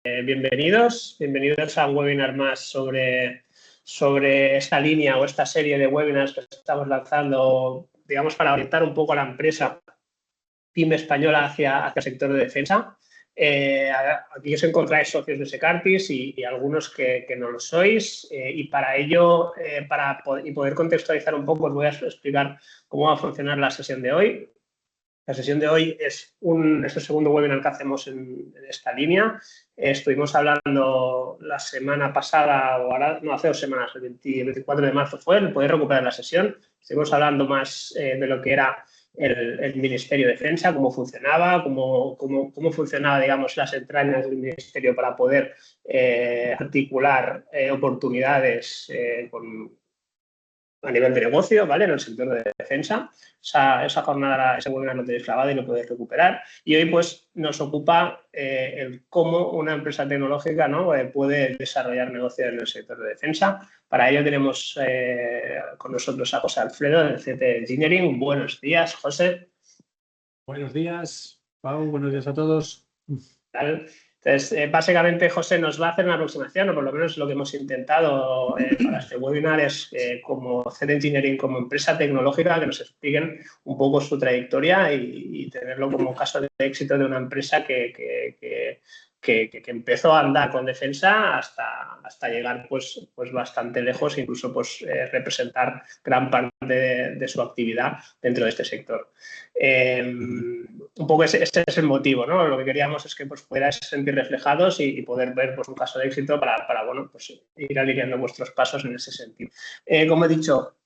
bienvenidos a un webinar más sobre esta línea o esta serie de webinars que estamos lanzando, digamos, para orientar un poco a la empresa pyme española hacia el sector de defensa. Aquí os encontráis socios de Secartis y algunos que no lo sois, y para ello, poder contextualizar un poco, os voy a explicar cómo va a funcionar la sesión de hoy. La sesión de hoy es el segundo webinar que hacemos en esta línea. Estuvimos hablando la semana pasada, hace 2 semanas, el 24 de marzo podéis recuperar la sesión. Estuvimos hablando más de lo que era el Ministerio de Defensa, cómo funcionaba, cómo funcionaba, digamos, las entrañas del Ministerio para poder articular oportunidades a nivel de negocio, ¿vale? En el sector de defensa. Esa jornada, ese webinar lo tenéis grabado y lo podéis recuperar. Y hoy, pues, nos ocupa el cómo una empresa tecnológica, ¿no? Puede desarrollar negocios en el sector de defensa. Para ello tenemos con nosotros a José Alfredo, del CT Engineering. Buenos días, José. Buenos días, Pau. Buenos días a todos. Entonces, básicamente, José nos va a hacer una aproximación, o por lo menos lo que hemos intentado para este webinar es, como CT Engineering, como empresa tecnológica, que nos expliquen un poco su trayectoria y tenerlo como caso de éxito de una empresa que empezó a andar con defensa hasta llegar pues bastante lejos, incluso pues representar gran parte de su actividad dentro de este sector. Un poco ese es el motivo, ¿no? Lo que queríamos es que pues pudierais sentir reflejados y poder ver pues un caso de éxito para bueno, pues ir alineando vuestros pasos en ese sentido. Como he dicho,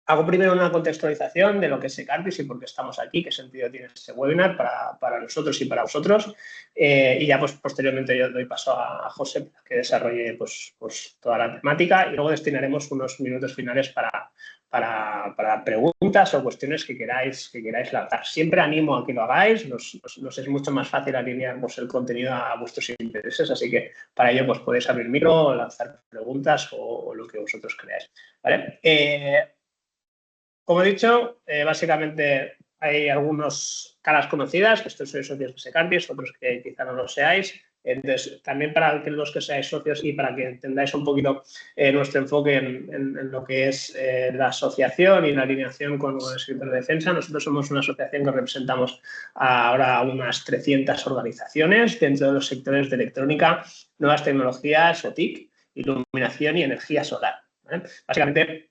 hago primero una contextualización de lo que es Secartis y por qué estamos aquí, qué sentido tiene este webinar para nosotros y para vosotros. Y ya pues posteriormente yo doy paso a José para que desarrolle pues toda la temática y luego destinaremos unos minutos finales para preguntas o cuestiones que queráis lanzar. Siempre animo a que lo hagáis, nos es mucho más fácil alinear pues, el contenido a vuestros intereses, así que para ello pues podéis abrir micro, lanzar preguntas o lo que vosotros creáis, ¿vale? Como he dicho, básicamente hay algunas caras conocidas, que estos sois socios de Secartis, otros que quizá no lo seáis. Entonces, también para los que seáis socios y para que entendáis un poquito nuestro enfoque en lo que es la asociación y la alineación con el sector de defensa, nosotros somos una asociación que representamos ahora unas 300 organizaciones dentro de los sectores de electrónica, nuevas tecnologías o TIC, iluminación y energía solar, ¿vale? Básicamente,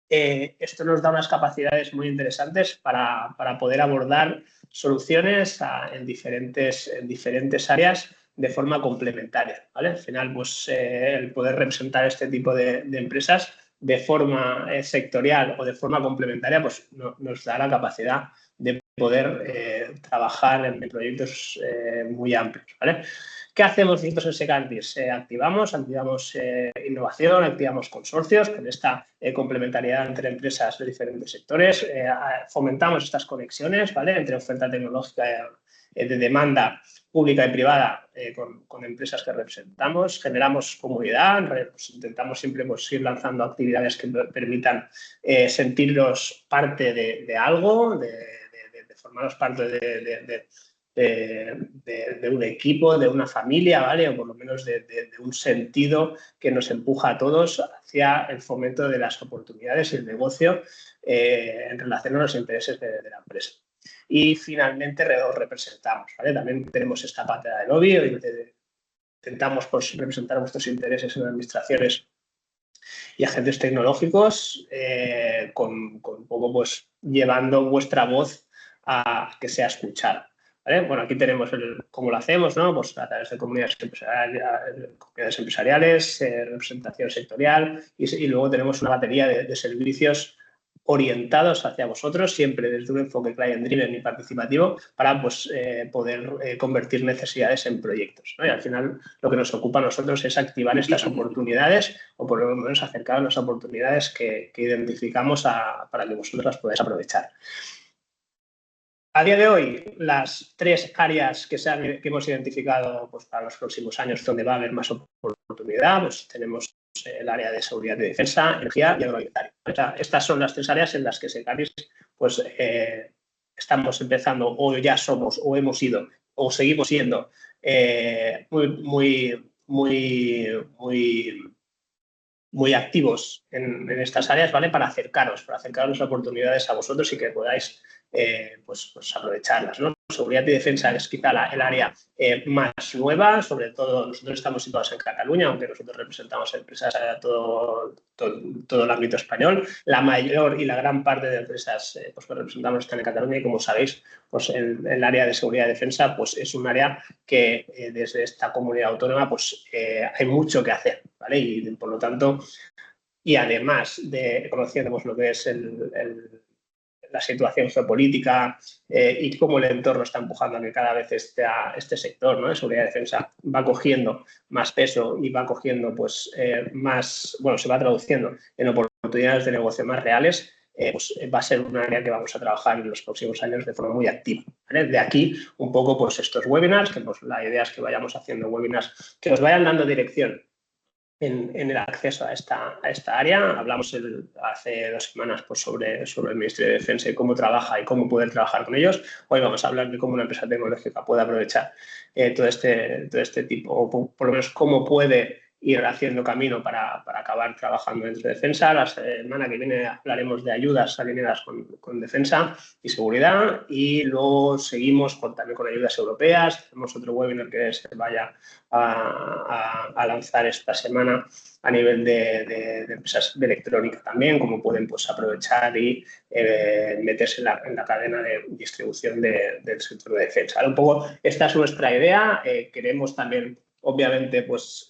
esto nos da unas capacidades muy interesantes para poder abordar soluciones en diferentes áreas de forma complementaria, ¿vale? Al final, pues, el poder representar este tipo de empresas de forma sectorial o de forma complementaria, pues nos da la capacidad de poder trabajar en proyectos muy amplios, ¿vale? ¿Qué hacemos nosotros en Secartis? Activamos innovación, activamos consorcios con esta complementariedad entre empresas de diferentes sectores, fomentamos estas conexiones, ¿vale? Entre oferta tecnológica de demanda pública y privada con empresas que representamos, generamos comunidad, pues intentamos siempre pues, ir lanzando actividades que permitan sentirnos parte de algo, de formaros parte de un equipo, de una familia, ¿vale? O por lo menos de un sentido que nos empuja a todos hacia el fomento de las oportunidades y el negocio en relación a los intereses de la empresa. Y finalmente os representamos, ¿vale? También tenemos esta parte de lobby, intentamos pues, representar vuestros intereses en administraciones y agentes tecnológicos, con un poco pues llevando vuestra voz a que sea escuchada. ¿Vale? Bueno, aquí tenemos cómo lo hacemos, ¿no? Pues a través de comunidades empresariales, representación sectorial y luego tenemos una batería de servicios orientados hacia vosotros, siempre desde un enfoque client-driven y participativo para pues, poder convertir necesidades en proyectos, ¿no? Y al final lo que nos ocupa a nosotros es activar estas oportunidades o por lo menos acercar las oportunidades que identificamos para que vosotros las podáis aprovechar. A día de hoy, las 3 áreas que hemos identificado pues, para los próximos años donde va a haber más oportunidad, pues tenemos el área de seguridad y defensa, energía y agroalimentario. Estas son las 3 áreas en las que Secartis pues, estamos empezando o ya somos o hemos sido o seguimos siendo muy activos en estas áreas, ¿vale? Para acercaros las oportunidades a vosotros y que podáis pues aprovecharlas, ¿no? Seguridad y defensa es quizá el área más nueva, sobre todo nosotros estamos situados en Cataluña, aunque nosotros representamos empresas a todo el ámbito español. La mayor y la gran parte de empresas pues que representamos están en Cataluña y, como sabéis, pues el área de seguridad y defensa pues es un área que desde esta comunidad autónoma pues hay mucho que hacer, ¿vale? Y por lo tanto, y además de conociendo pues, lo que es la situación geopolítica y cómo el entorno está empujando a que cada vez este sector, ¿no?, de seguridad y defensa va cogiendo más peso y va cogiendo pues se va traduciendo en oportunidades de negocio más reales, pues va a ser un área que vamos a trabajar en los próximos años de forma muy activa, ¿vale? De aquí un poco pues estos webinars, que pues, la idea es que vayamos haciendo webinars que os vayan dando dirección en el acceso a esta área. Hablamos hace 2 semanas pues, sobre el Ministerio de Defensa y cómo trabaja y cómo poder trabajar con ellos. Hoy vamos a hablar de cómo una empresa tecnológica puede aprovechar todo este tipo, o por lo menos cómo puede ir haciendo camino para acabar trabajando dentro de defensa. La semana que viene hablaremos de ayudas alineadas con defensa y seguridad, y luego seguimos también con ayudas europeas. Tenemos otro webinar que se vaya a lanzar esta semana a nivel de empresas de electrónica también, cómo pueden pues, aprovechar y meterse en la cadena de distribución del sector de defensa. Un poco esta es nuestra idea. Queremos también, obviamente, pues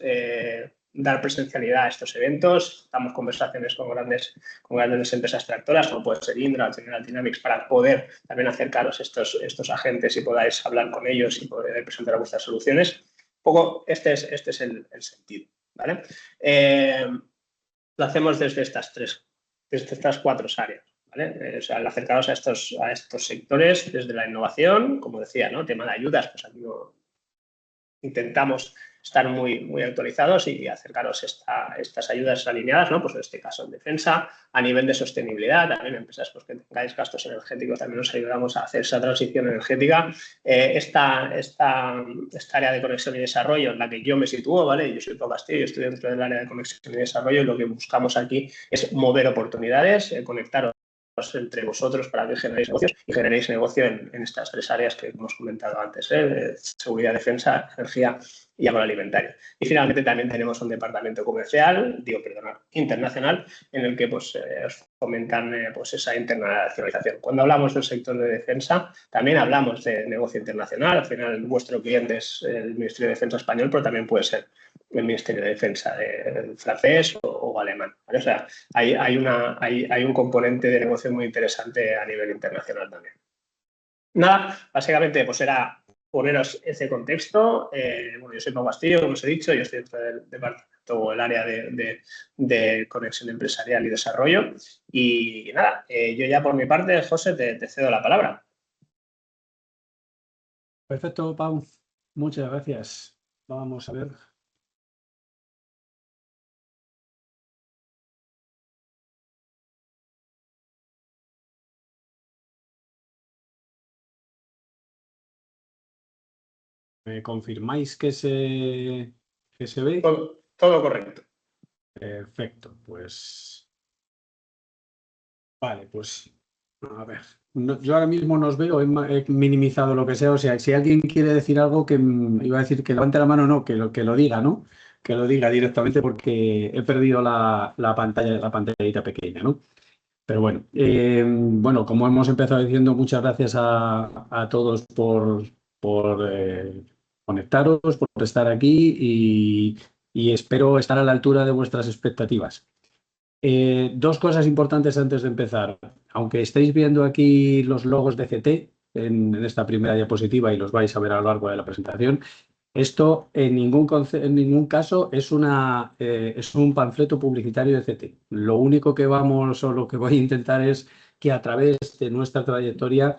dar presencialidad a estos eventos. Damos conversaciones con grandes empresas tractoras, como puede ser Indra o General Dynamics, para poder también acercaros estos agentes y podáis hablar con ellos y poder presentar vuestras soluciones. Un poco este es el sentido, ¿vale? Lo hacemos desde estas 4 áreas, ¿vale? O sea, al acercaros a estos sectores desde la innovación, como decía, ¿no? Tema de ayudas, pues aquí intentamos estar muy actualizados y acercaros estas ayudas alineadas, ¿no? Pues en este caso en defensa, a nivel de sostenibilidad, también empresas pues, que tengáis gastos energéticos, también nos ayudamos a hacer esa transición energética. Esta área de conexión y desarrollo en la que yo me sitúo, ¿vale? Yo soy Pau Castillo, yo estoy dentro del área de conexión y desarrollo, y lo que buscamos aquí es mover oportunidades, conectaros entre vosotros para que generéis negocios y generéis negocio en estas 3 áreas que hemos comentado antes, seguridad, defensa, energía y agroalimentario. Y finalmente también tenemos un departamento internacional, en el que pues, os fomentan pues, esa internacionalización. Cuando hablamos del sector de defensa, también hablamos de negocio internacional. Al final, vuestro cliente es el Ministerio de Defensa español, pero también puede ser el Ministerio de Defensa francés o alemán, ¿vale? O sea, hay un componente de negocio muy interesante a nivel internacional también. Nada, básicamente pues era poneros ese contexto. Bueno, yo soy Pau Castillo, como os he dicho, yo estoy dentro del departamento o el área de conexión empresarial y desarrollo. Y nada, yo ya por mi parte, José, te cedo la palabra. Perfecto, Pau. Muchas gracias. Vamos a ver. ¿Me confirmáis que se ve? Todo correcto. Perfecto, pues... Vale, pues... A ver, yo ahora mismo no os veo, he minimizado lo que sea, o sea, si alguien quiere decir algo, que iba a decir que levante la mano, no, que lo diga, ¿no? Que lo diga directamente, porque he perdido la pantallita pequeña, ¿no? Pero bueno, como hemos empezado diciendo, muchas gracias a todos por conectaros, por estar aquí, y espero estar a la altura de vuestras expectativas. 2 cosas importantes antes de empezar. Aunque estéis viendo aquí los logos de CT en esta primera diapositiva y los vais a ver a lo largo de la presentación, esto en ningún caso es un panfleto publicitario de CT. Lo único que lo que voy a intentar es que a través de nuestra trayectoria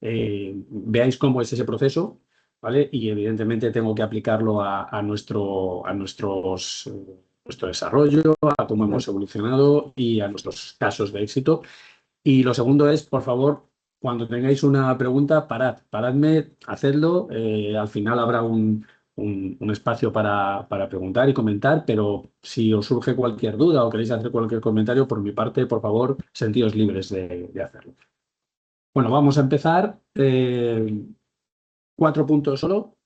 veáis cómo es ese proceso, ¿vale? Y evidentemente tengo que aplicarlo a nuestro desarrollo, a cómo hemos evolucionado y a nuestros casos de éxito. Y lo segundo es, por favor, cuando tengáis una pregunta, paradme, hacedlo. Al final habrá un un espacio para preguntar y comentar, pero si os surge cualquier duda o queréis hacer cualquier comentario, por mi parte, por favor, sentíos libres de hacerlo. Bueno, vamos a empezar. 4 puntos solo.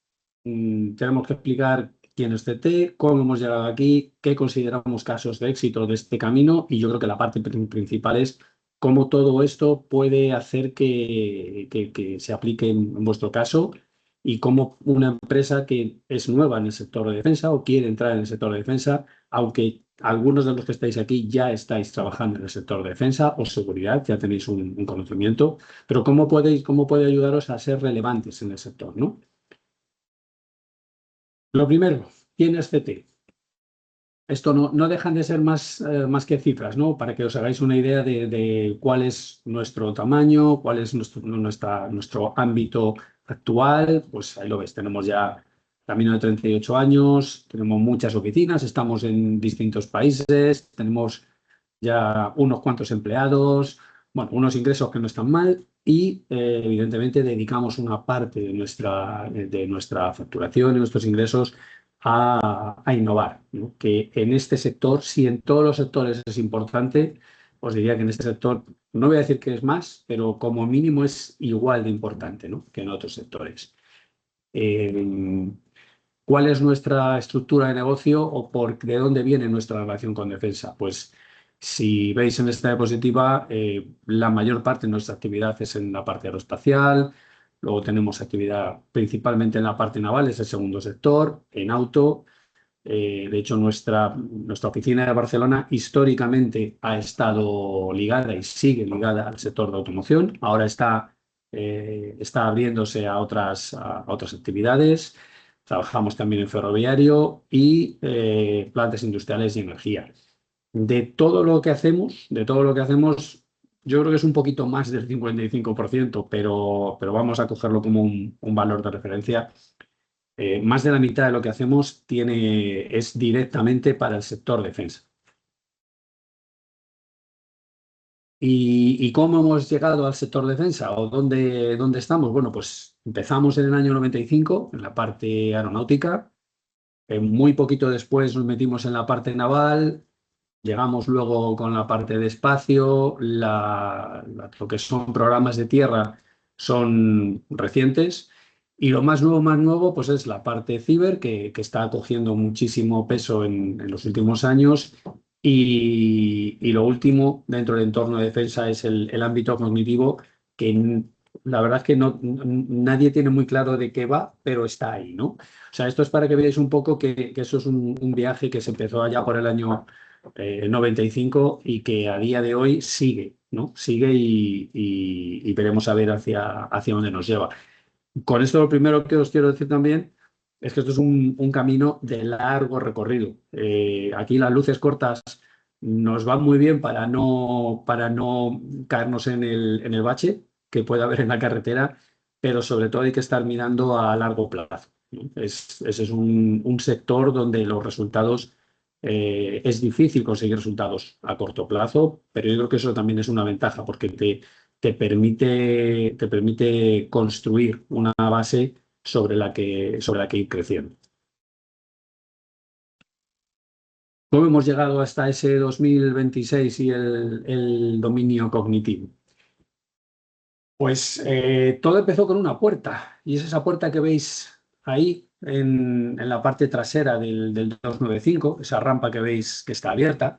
Tenemos que explicar quién es CT, cómo hemos llegado aquí, qué consideramos casos de éxito de este camino, y yo creo que la parte principal es cómo todo esto puede hacer que se aplique en vuestro caso, y cómo una empresa que es nueva en el sector de defensa o quiere entrar en el sector de defensa, aunque algunos de los que estáis aquí ya estáis trabajando en el sector de defensa o seguridad, ya tenéis un conocimiento, pero cómo puede ayudaros a ser relevantes en el sector, ¿no? Lo primero, ¿quién es CT? Esto no dejan de ser más que cifras, ¿no? Para que os hagáis una idea de cuál es nuestro tamaño, cuál es nuestro ámbito actual. Pues ahí lo ves, tenemos ya camino de 38 años, tenemos muchas oficinas, estamos en distintos países, tenemos ya unos cuantos empleados, bueno, unos ingresos que no están mal, y evidentemente dedicamos una parte de nuestra facturación y nuestros ingresos a innovar, ¿no? Que en este sector, si en todos los sectores es importante, os diría que en este sector, no voy a decir que es más, pero como mínimo es igual de importante, ¿no?, que en otros sectores. ¿Cuál es nuestra estructura de negocio o de dónde viene nuestra relación con defensa? Pues si veis en esta diapositiva, la mayor parte de nuestra actividad es en la parte aeroespacial, luego tenemos actividad principalmente en la parte naval, es el segundo sector, en auto. De hecho, nuestra oficina de Barcelona históricamente ha estado ligada y sigue ligada al sector de automoción. Ahora está abriéndose a otras actividades. Trabajamos también en ferroviario y plantas industriales y energía. De todo lo que hacemos, yo creo que es un poquito más del 55%, pero vamos a cogerlo como un valor de referencia. Más de la mitad de lo que hacemos es directamente para el sector defensa. ¿Y cómo hemos llegado al sector defensa o dónde estamos? Bueno, pues empezamos en el año 95 en la parte aeronáutica. Muy poquito después nos metimos en la parte naval. Llegamos luego con la parte de espacio. Lo que son programas de tierra son recientes. Y lo más nuevo, pues es la parte ciber, que está cogiendo muchísimo peso en los últimos años. Y lo último dentro del entorno de defensa es el ámbito cognitivo, que la verdad es que nadie tiene muy claro de qué va, pero está ahí, ¿no? O sea, esto es para que veáis un poco que eso es un viaje que se empezó allá por el año 95 y que a día de hoy sigue, ¿no? Sigue y veremos a ver hacia dónde nos lleva. Con esto lo primero que os quiero decir también es que esto es un camino de largo recorrido. Aquí las luces cortas nos van muy bien para no caernos en el bache que pueda haber en la carretera, pero sobre todo hay que estar mirando a largo plazo, ¿no? Ese es un sector donde los resultados, es difícil conseguir resultados a corto plazo, pero yo creo que eso también es una ventaja porque te permite construir una base sobre la que ir creciendo. ¿Cómo hemos llegado hasta ese 2026 y el dominio cognitivo? Pues todo empezó con una puerta, y es esa puerta que veis ahí en la parte trasera del 295, esa rampa que veis que está abierta.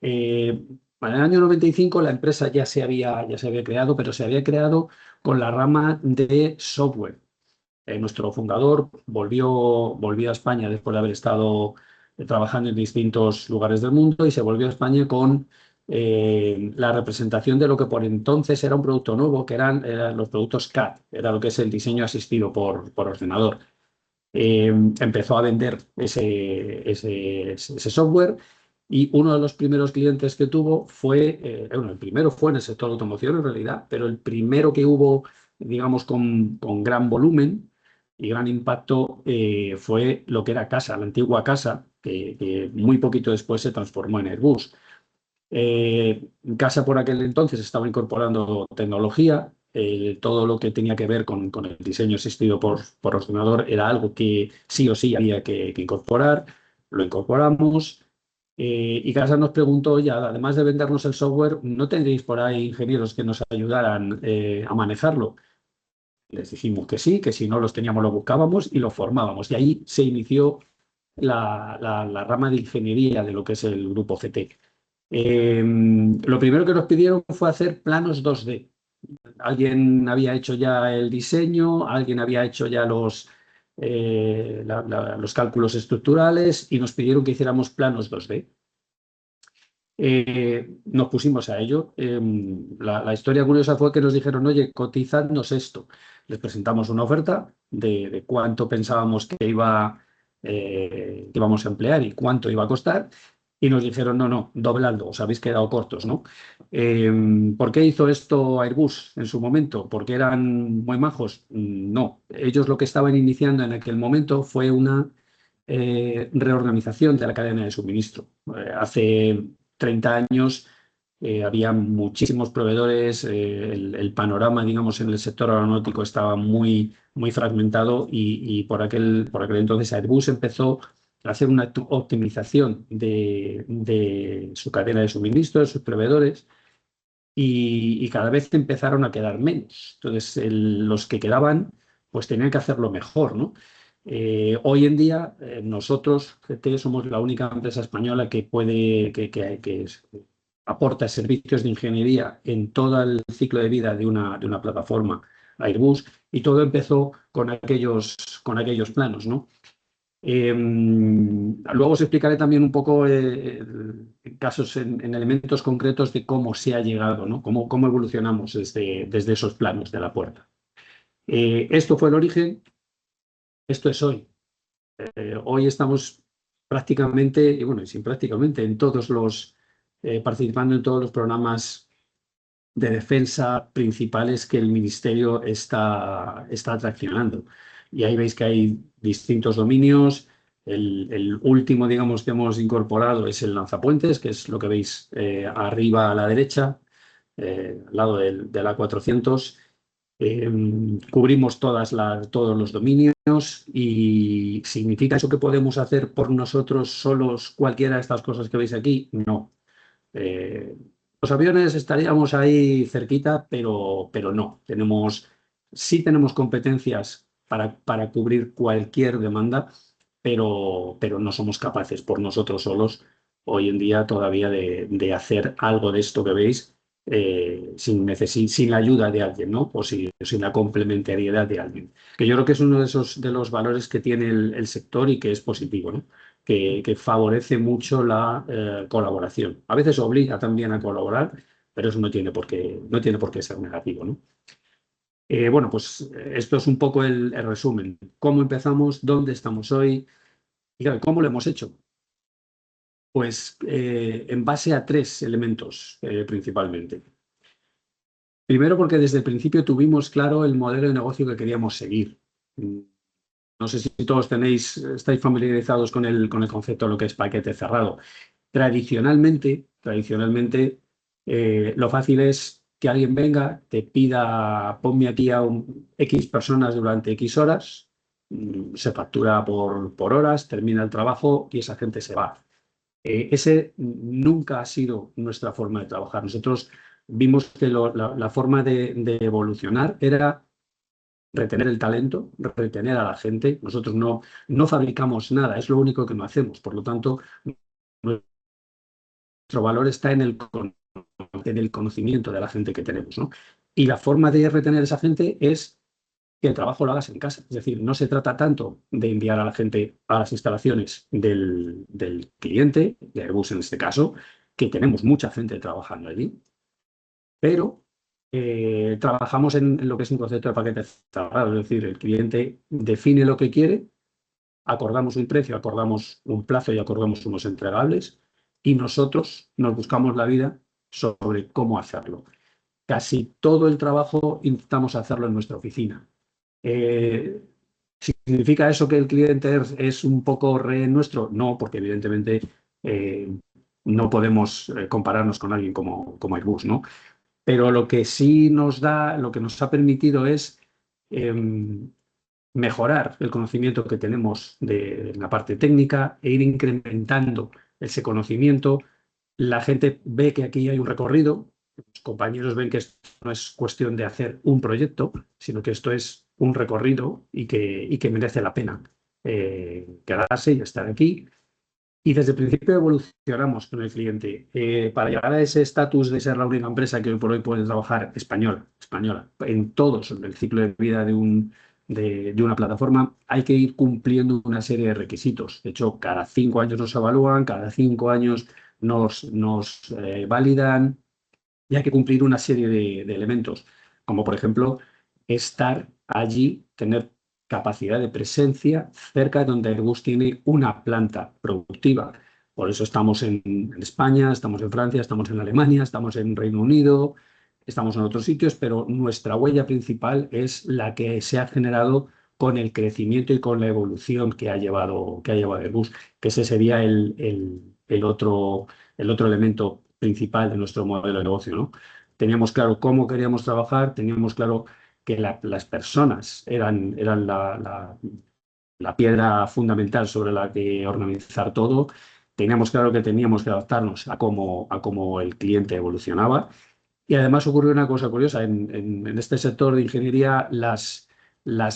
En el año 95 la empresa ya se había creado, pero se había creado con la rama de software. Nuestro fundador volvió a España después de haber estado trabajando en distintos lugares del mundo, y se volvió a España con la representación de lo que por entonces era un producto nuevo, que eran los productos CAD, era lo que es el diseño asistido por ordenador. Empezó a vender ese software, y uno de los primeros clientes que tuvo el primero fue en el sector de automoción en realidad, pero el primero que hubo, digamos, con gran volumen y gran impacto, fue lo que era Casa, la antigua Casa, que muy poquito después se transformó en Airbus. Casa por aquel entonces estaba incorporando tecnología. todo lo que tenía que ver con el diseño asistido por ordenador era algo que sí o sí había que incorporar. Lo incorporamos. Y Casa nos preguntó ya, además de vendernos el software, ¿no tendréis por ahí ingenieros que nos ayudaran a manejarlo? Les dijimos que si no los teníamos lo buscábamos y lo formábamos. Y ahí se inició la rama de ingeniería de lo que es el grupo CT. Lo primero que nos pidieron fue hacer planos 2D. Alguien había hecho ya el diseño, alguien había hecho ya los cálculos estructurales y nos pidieron que hiciéramos planos 2D. Nos pusimos a ello. La historia curiosa fue que nos dijeron, oye, cotizadnos esto. Les presentamos una oferta de cuánto pensábamos que íbamos a emplear y cuánto iba a costar. Y nos dijeron, no, dobladlo, os habéis quedado cortos, ¿no? ¿Por qué hizo esto Airbus en su momento? ¿Porque eran muy majos? No. Ellos lo que estaban iniciando en aquel momento fue una reorganización de la cadena de suministro. Hace 30 años había muchísimos proveedores, el panorama, digamos, en el sector aeronáutico estaba muy, muy fragmentado y por aquel entonces Airbus empezó a hacer una optimización de su cadena de suministro, de sus proveedores, y cada vez empezaron a quedar menos. Entonces, los que quedaban, pues tenían que hacerlo mejor, ¿no? Hoy en día, nosotros, GT, somos la única empresa española que aporta servicios de ingeniería en todo el ciclo de vida de una plataforma Airbus, y todo empezó con aquellos planos, ¿no? Luego os explicaré también un poco casos en elementos concretos de cómo se ha llegado, ¿no? Cómo evolucionamos desde esos planos de la puerta. Esto fue el origen, esto es hoy. Hoy estamos prácticamente, y bueno, sin prácticamente, participando en todos los programas de defensa principales que el Ministerio está atraccionando. Y ahí veis que hay distintos dominios. El último, digamos, que hemos incorporado es el lanzapuentes, que es lo que veis arriba a la derecha, al lado del A400. Cubrimos todos los dominios y ¿significa eso que podemos hacer por nosotros solos cualquiera de estas cosas que veis aquí? No. Los aviones estaríamos ahí cerquita, pero no. Sí tenemos competencias para cubrir cualquier demanda, pero no somos capaces por nosotros solos hoy en día todavía de hacer algo de esto que veis sin la ayuda de alguien, ¿no? O sin la complementariedad de alguien. Que yo creo que es uno de los valores que tiene el sector y que es positivo, ¿no? Que favorece mucho la colaboración. A veces obliga también a colaborar, pero eso no tiene por qué ser negativo, ¿no? Bueno, pues esto es un poco el resumen. ¿Cómo empezamos? ¿Dónde estamos hoy? Y claro, ¿cómo lo hemos hecho? Pues en base a 3 elementos principalmente. Primero, porque desde el principio tuvimos claro el modelo de negocio que queríamos seguir. No sé si todos estáis familiarizados con el concepto de lo que es paquete cerrado. Tradicionalmente, lo fácil es que alguien venga, te pida, ponme aquí a X personas durante X horas, se factura por horas, termina el trabajo y esa gente se va. Ese nunca ha sido nuestra forma de trabajar. Nosotros vimos que la forma de evolucionar era retener el talento, retener a la gente. Nosotros no fabricamos nada, es lo único que no hacemos. Por lo tanto, nuestro valor está en el conocimiento de la gente que tenemos, ¿no? Y la forma de retener a esa gente es que el trabajo lo hagas en casa. Es decir, no se trata tanto de enviar a la gente a las instalaciones del cliente, de Airbus en este caso, que tenemos mucha gente trabajando allí, pero trabajamos en lo que es un concepto de paquete cerrado. Es decir, el cliente define lo que quiere, acordamos un precio, acordamos un plazo y acordamos unos entregables, y nosotros nos buscamos la vida sobre cómo hacerlo. Casi todo el trabajo intentamos hacerlo en nuestra oficina. ¿Significa eso que el cliente es un poco rehén nuestro? No, porque evidentemente no podemos compararnos con alguien como Airbus, ¿no? Pero lo que sí nos da, lo que nos ha permitido es mejorar el conocimiento que tenemos de la parte técnica e ir incrementando ese conocimiento. La gente ve que aquí hay un recorrido, los compañeros ven que esto no es cuestión de hacer un proyecto, sino que esto es un recorrido y que merece la pena quedarse y estar aquí. Y desde el principio evolucionamos con el cliente. Para llegar a ese estatus de ser la única empresa que hoy por hoy puede trabajar española, en todo el ciclo de vida de una plataforma, hay que ir cumpliendo una serie de requisitos. De hecho, cada 5 años nos evalúan, cada 5 años nos validan y hay que cumplir una serie de elementos, como por ejemplo estar allí, tener capacidad de presencia cerca de donde Airbus tiene una planta productiva. Por eso estamos en España, estamos en Francia, estamos en Alemania, estamos en Reino Unido, estamos en otros sitios, pero nuestra huella principal es la que se ha generado con el crecimiento y con la evolución que ha llevado Airbus, que ese sería el otro elemento principal de nuestro modelo de negocio, ¿no? Teníamos claro cómo queríamos trabajar, teníamos claro que las personas eran la piedra fundamental sobre la que organizar todo. Teníamos claro que teníamos que adaptarnos a cómo el cliente evolucionaba. Y además ocurrió una cosa curiosa. En este sector de ingeniería, las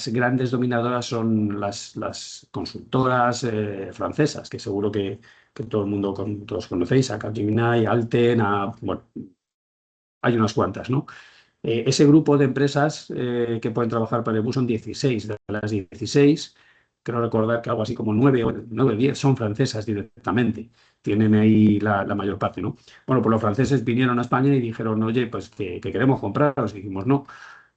grandes dominadoras son las consultoras francesas, que seguro que todo el mundo todos conocéis, a Capgemini, Alten, bueno, hay unas cuantas, ¿no? Ese grupo de empresas que pueden trabajar para Airbus son 16. De las 16, creo recordar que algo así como 9 o 10 son francesas directamente. Tienen ahí la mayor parte, ¿no? Bueno, pues los franceses vinieron a España y dijeron, oye, pues que queremos compraros. Y dijimos, no,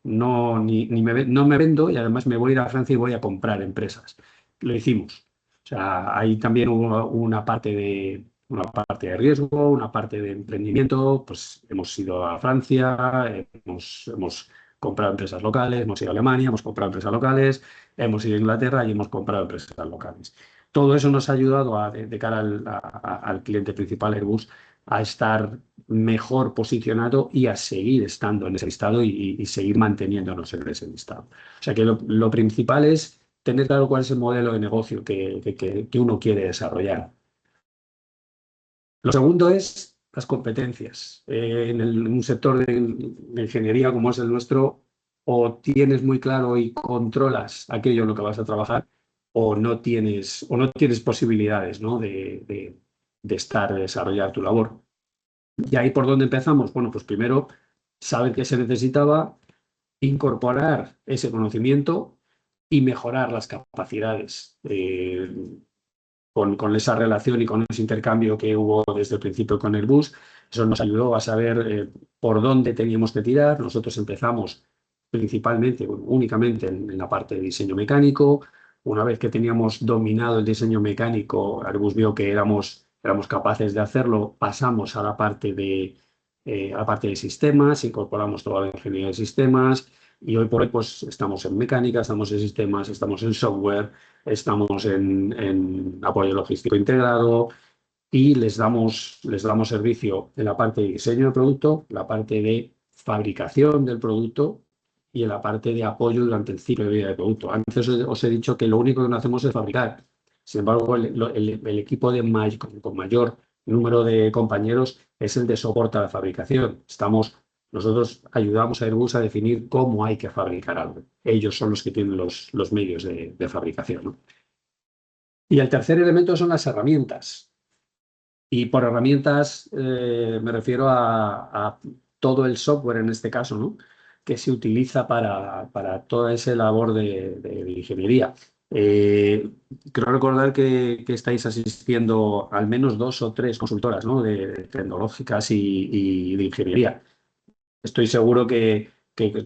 no, no me vendo y además me voy a ir a Francia y voy a comprar empresas. Lo hicimos. O sea, ahí también hubo una parte de riesgo, una parte de emprendimiento. Pues hemos ido a Francia, hemos comprado empresas locales, hemos ido a Alemania, hemos comprado empresas locales, hemos ido a Inglaterra y hemos comprado empresas locales. Todo eso nos ha ayudado de cara al cliente principal Airbus a estar mejor posicionado y a seguir estando en ese listado y seguir manteniéndonos en ese listado. O sea que lo principal es tener claro cuál es el modelo de negocio que uno quiere desarrollar. Lo segundo es las competencias. En un sector de ingeniería como es el nuestro, o tienes muy claro y controlas aquello en lo que vas a trabajar, o no tienes posibilidades, ¿no? de desarrollar tu labor. ¿Y ahí por dónde empezamos? Bueno, pues primero saber qué se necesitaba, incorporar ese conocimiento y mejorar las capacidades. Con esa relación y con ese intercambio que hubo desde el principio con Airbus, eso nos ayudó a saber por dónde teníamos que tirar. Nosotros empezamos principalmente, bueno, únicamente en la parte de diseño mecánico. Una vez que teníamos dominado el diseño mecánico, Airbus vio que éramos capaces de hacerlo, pasamos a la parte de sistemas, incorporamos toda la ingeniería de sistemas y hoy por hoy pues, estamos en mecánica, estamos en sistemas, estamos en software, estamos en apoyo logístico integrado y les damos servicio en la parte de diseño del producto, la parte de fabricación del producto y en la parte de apoyo durante el ciclo de vida del producto. Antes os he dicho que lo único que no hacemos es fabricar. Sin embargo, el equipo con mayor número de compañeros es el de soporte a la fabricación. Nosotros ayudamos a Airbus a definir cómo hay que fabricar algo. Ellos son los que tienen los medios de fabricación, ¿no? Y el tercer elemento son las herramientas. Y por herramientas me refiero a todo el software en este caso, ¿no? Que se utiliza para toda esa labor de ingeniería. Creo recordar que estáis asistiendo al menos 2 o 3 consultoras, ¿no? de tecnológicas y de ingeniería. Estoy seguro que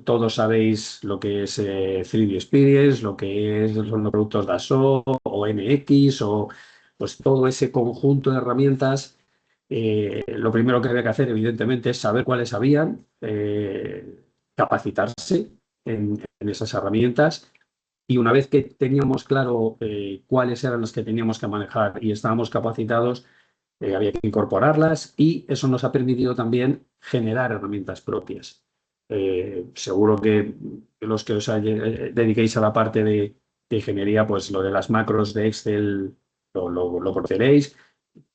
todos sabéis lo que es 3D Experience, lo que son los productos Dassault o NX o pues todo ese conjunto de herramientas. Lo primero que había que hacer, evidentemente, es saber cuáles habían, capacitarse en esas herramientas y una vez que teníamos claro cuáles eran las que teníamos que manejar y estábamos capacitados, había que incorporarlas y eso nos ha permitido también generar herramientas propias. Seguro que los que os dediquéis a la parte de ingeniería, pues lo de las macros de Excel lo conoceréis.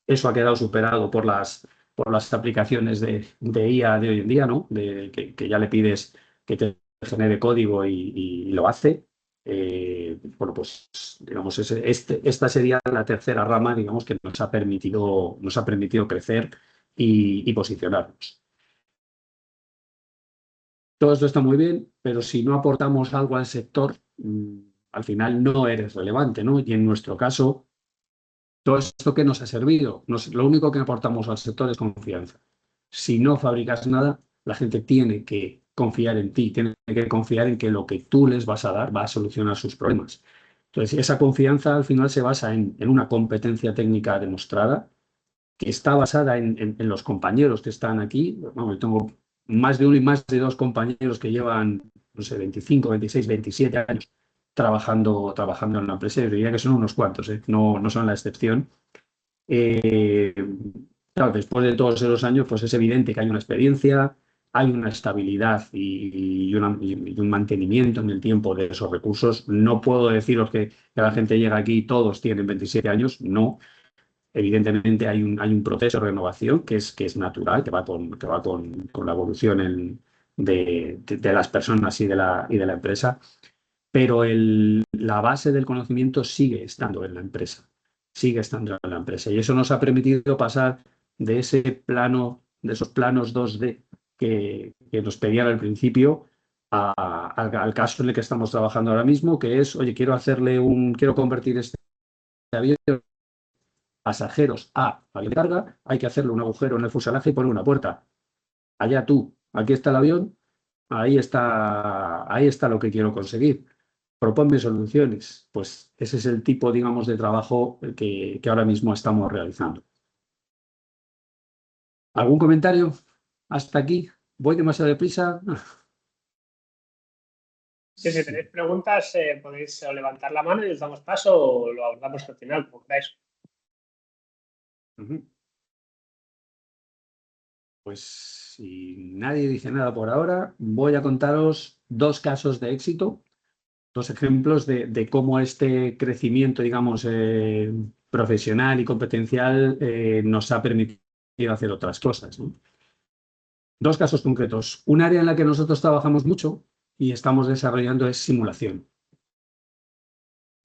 Eso ha quedado superado por las aplicaciones de IA de hoy en día, ¿no? Que ya le pides que te genere código y lo hace. Bueno, pues digamos, esta sería la tercera rama, digamos, que nos ha permitido crecer y posicionarnos. Todo esto está muy bien, pero si no aportamos algo al sector, al final no eres relevante, ¿no? Y en nuestro caso, todo esto que nos ha servido, lo único que aportamos al sector es confianza. Si no fabricas nada, la gente tiene que confiar en ti, tiene que confiar en que lo que tú les vas a dar va a solucionar sus problemas. Entonces, esa confianza al final se basa en una competencia técnica demostrada, que está basada en los compañeros que están aquí. Bueno, yo tengo más de uno y más de dos compañeros que llevan, no sé, 25, 26, 27 años trabajando en la empresa. Yo diría que son unos cuantos, ¿eh? No son la excepción. Eh, claro, después de todos esos años, pues es evidente que hay una experiencia, hay una estabilidad y un mantenimiento en el tiempo de esos recursos. No puedo deciros que la gente llega aquí y todos tienen 27 años, no. Evidentemente hay un proceso de renovación que es natural, que va con la evolución de las personas y de la empresa, pero la base del conocimiento sigue estando en la empresa, sigue estando en la empresa. Y eso nos ha permitido pasar de ese plano, de esos planos 2D que nos pedían al principio, al caso en el que estamos trabajando ahora mismo, que es, oye, quiero convertir este avión pasajeros a avión de carga, hay que hacerle un agujero en el fuselaje y poner una puerta. Allá tú, aquí está el avión, ahí está lo que quiero conseguir. Proponme soluciones. Pues ese es el tipo, digamos, de trabajo que ahora mismo estamos realizando. ¿Algún comentario hasta aquí? ¿Voy demasiado deprisa? Sí, si tenéis preguntas, podéis levantar la mano y os damos paso o lo abordamos al final, como queráis. Pues si nadie dice nada por ahora, voy a contaros dos casos de éxito, dos ejemplos de cómo este crecimiento, digamos, profesional y competencial nos ha permitido hacer otras cosas, ¿no? Dos casos concretos. Un área en la que nosotros trabajamos mucho y estamos desarrollando es simulación.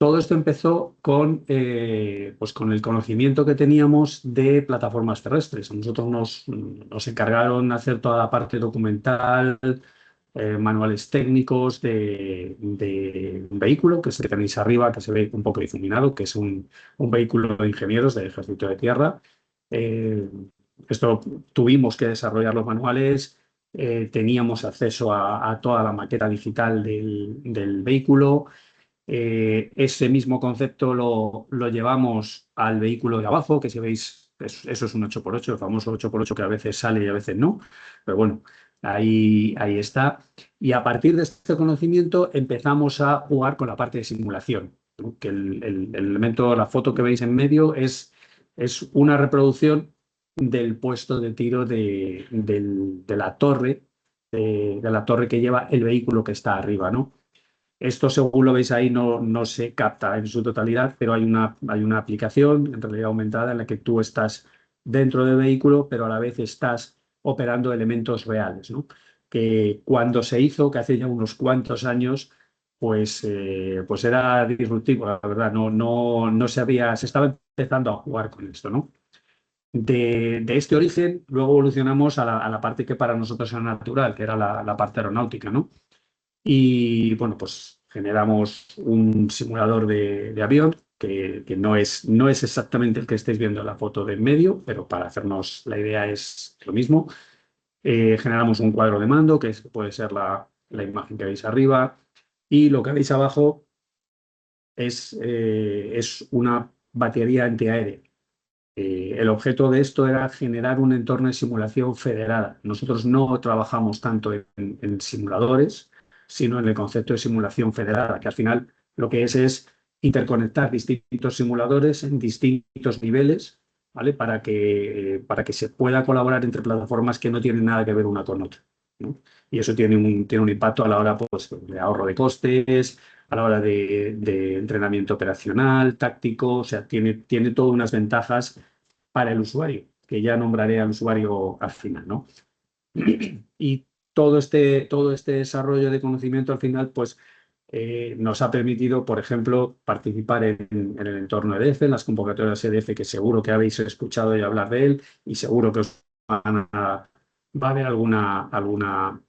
Todo esto empezó pues con el conocimiento que teníamos de plataformas terrestres. A nosotros nos encargaron hacer toda la parte documental, manuales técnicos de un vehículo, que es el que tenéis arriba, que se ve un poco difuminado, que es un vehículo de ingenieros del Ejército de Tierra. Eh, Esto tuvimos que desarrollar los manuales, teníamos acceso a toda la maqueta digital del vehículo. Ese mismo concepto lo llevamos al vehículo de abajo, que si veis, eso es un 8x8, el famoso 8x8 que a veces sale y a veces no, pero bueno, ahí está. Y a partir de este conocimiento empezamos a jugar con la parte de simulación, ¿no? Que el elemento, la foto que veis en medio es una reproducción del puesto de tiro de la torre que lleva el vehículo que está arriba, ¿no? Esto, según lo veis ahí, no se capta en su totalidad, pero hay una aplicación en realidad aumentada en la que tú estás dentro del vehículo, pero a la vez estás operando elementos reales, ¿no? Que cuando se hizo, que hace ya unos cuantos años, pues era disruptivo, la verdad. Se estaba empezando a jugar con esto, ¿no? De este origen, luego evolucionamos a la parte que para nosotros era natural, que era la parte aeronáutica, ¿no? Y bueno, pues generamos un simulador de avión que no es exactamente el que estáis viendo en la foto de en medio, pero para hacernos la idea es lo mismo. Generamos un cuadro de mando, puede ser la imagen que veis arriba, y lo que veis abajo es una batería antiaérea. El objeto de esto era generar un entorno de simulación federada. Nosotros no trabajamos tanto en simuladores, sino en el concepto de simulación federada, que al final lo que es interconectar distintos simuladores en distintos niveles ¿vale? Para que se pueda colaborar entre plataformas que no tienen nada que ver una con otra, ¿no? Y eso tiene un impacto a la hora, pues, de ahorro de costes, a la hora de entrenamiento operacional, táctico, o sea, tiene todas unas ventajas para el usuario, que ya nombraré al usuario al final, ¿no? Y todo este desarrollo de conocimiento al final, pues nos ha permitido, por ejemplo, participar en el entorno EDF, en las convocatorias EDF, que seguro que habéis escuchado ya hablar de él y seguro que va a haber alguna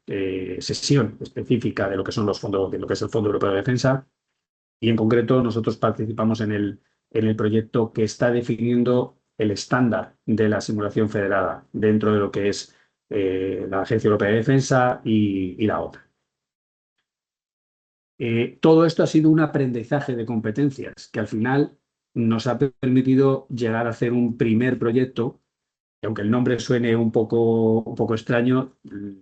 sesión específica de lo que son los fondos, de lo que es el Fondo Europeo de Defensa. Y en concreto, nosotros participamos en el proyecto que está definiendo el estándar de la simulación federada dentro de lo que es la Agencia Europea de Defensa y la OTAN. Todo esto ha sido un aprendizaje de competencias que al final nos ha permitido llegar a hacer un primer proyecto, y aunque el nombre suene un poco extraño,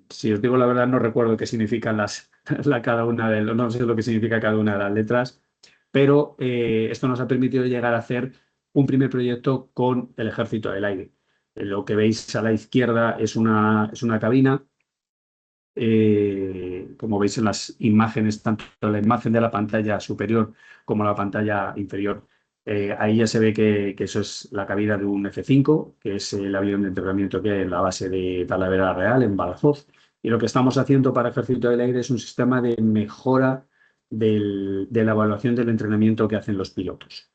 si os digo la verdad no recuerdo qué significan cada una no sé lo que significa cada una de las letras, pero esto nos ha permitido llegar a hacer un primer proyecto con el Ejército del Aire. Lo que veis a la izquierda es una cabina. Como veis en las imágenes, tanto la imagen de la pantalla superior como la pantalla inferior, ahí ya se ve que eso es la cabina de un F-5, que es el avión de entrenamiento que hay en la base de Talavera Real, en Badajoz. Y lo que estamos haciendo para Ejército del Aire es un sistema de mejora de la evaluación del entrenamiento que hacen los pilotos.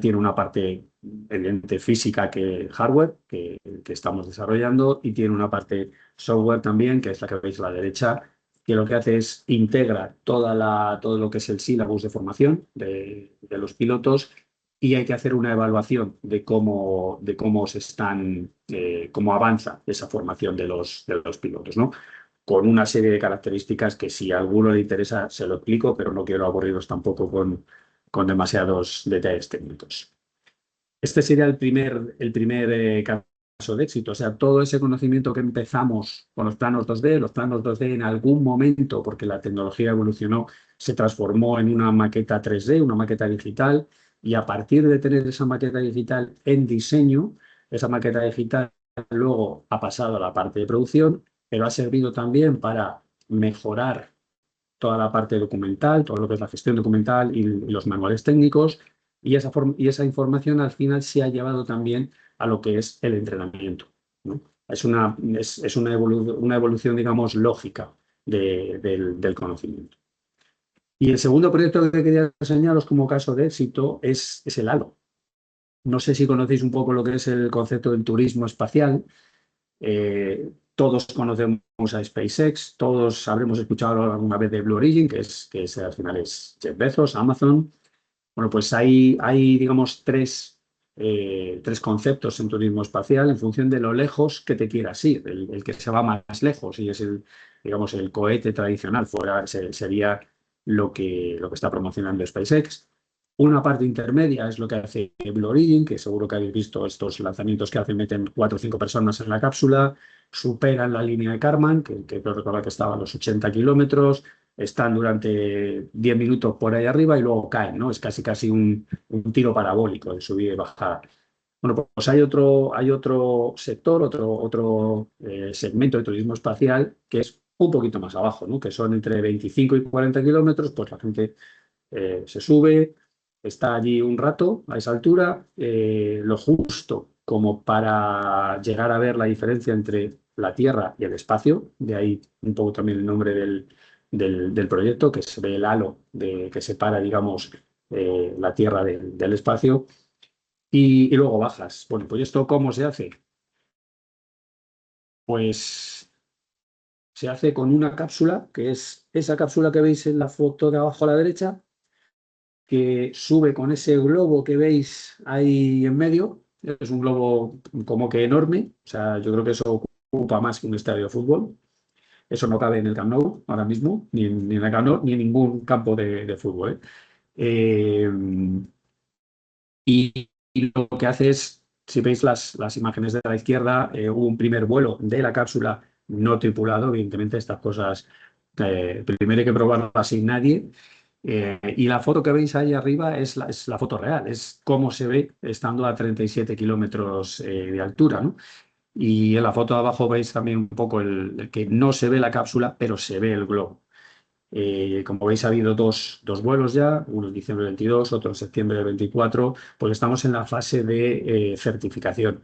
Tiene una parte evidente física que hardware que estamos desarrollando y tiene una parte software también, que es la que veis a la derecha, que lo que hace es integra todo lo que es el sílabus de formación de los pilotos y hay que hacer una evaluación de cómo cómo avanza esa formación de los pilotos, ¿no? Con una serie de características que si a alguno le interesa se lo explico, pero no quiero aburriros tampoco con demasiados detalles técnicos. Este sería el primer caso de éxito. O sea, todo ese conocimiento que empezamos con los planos 2D, los planos 2D en algún momento, porque la tecnología evolucionó, se transformó en una maqueta 3D, una maqueta digital, y a partir de tener esa maqueta digital en diseño, esa maqueta digital luego ha pasado a la parte de producción, pero ha servido también para mejorar toda la parte documental, todo lo que es la gestión documental y los manuales técnicos, y esa información al final se ha llevado también a lo que es el entrenamiento, ¿no? Es una evolución, digamos, lógica del conocimiento. Y el segundo proyecto que quería enseñaros como caso de éxito es el HALO. No sé si conocéis un poco lo que es el concepto del turismo espacial. Todos conocemos a SpaceX, todos habremos escuchado alguna vez de Blue Origin, que al final es Jeff Bezos, Amazon. Bueno, pues hay digamos, tres conceptos en turismo espacial en función de lo lejos que te quieras ir. El que se va más lejos y es digamos, el cohete tradicional sería lo que está promocionando SpaceX. Una parte intermedia es lo que hace Blue Origin, que seguro que habéis visto estos lanzamientos que hacen, meten 4 o 5 personas en la cápsula, superan la línea de Kármán, que creo recordar que estaba a los 80 kilómetros, están durante 10 minutos por ahí arriba y luego caen, ¿no? Es casi un tiro parabólico de subida y bajada. Bueno, pues hay otro sector, otro segmento de turismo espacial que es un poquito más abajo, ¿no? Que son entre 25 y 40 kilómetros, pues la gente se sube, está allí un rato a esa altura, lo justo como para llegar a ver la diferencia entre la Tierra y el espacio, de ahí un poco también el nombre del proyecto, que se ve el halo que separa, digamos, la Tierra del espacio, y luego bajas. Bueno, pues ¿esto cómo se hace? Pues se hace con una cápsula, que es esa cápsula que veis en la foto de abajo a la derecha, que sube con ese globo que veis ahí en medio. Es un globo como que enorme, o sea, yo creo que eso ocupa más que un estadio de fútbol. Eso no cabe en el Camp Nou ahora mismo, ni en el Camp Nou, ni en ningún campo de fútbol, ¿eh? Y lo que hace es, si veis las imágenes de la izquierda, hubo un primer vuelo de la cápsula no tripulado. Evidentemente, estas cosas primero hay que probarlas sin nadie Y la foto que veis ahí arriba es la foto real, es cómo se ve estando a 37 kilómetros de altura, ¿no? Y en la foto de abajo veis también un poco el que no se ve la cápsula, pero se ve el globo. Como veis, ha habido dos vuelos ya, uno en diciembre del 22, otro en septiembre del 24, porque estamos en la fase de certificación.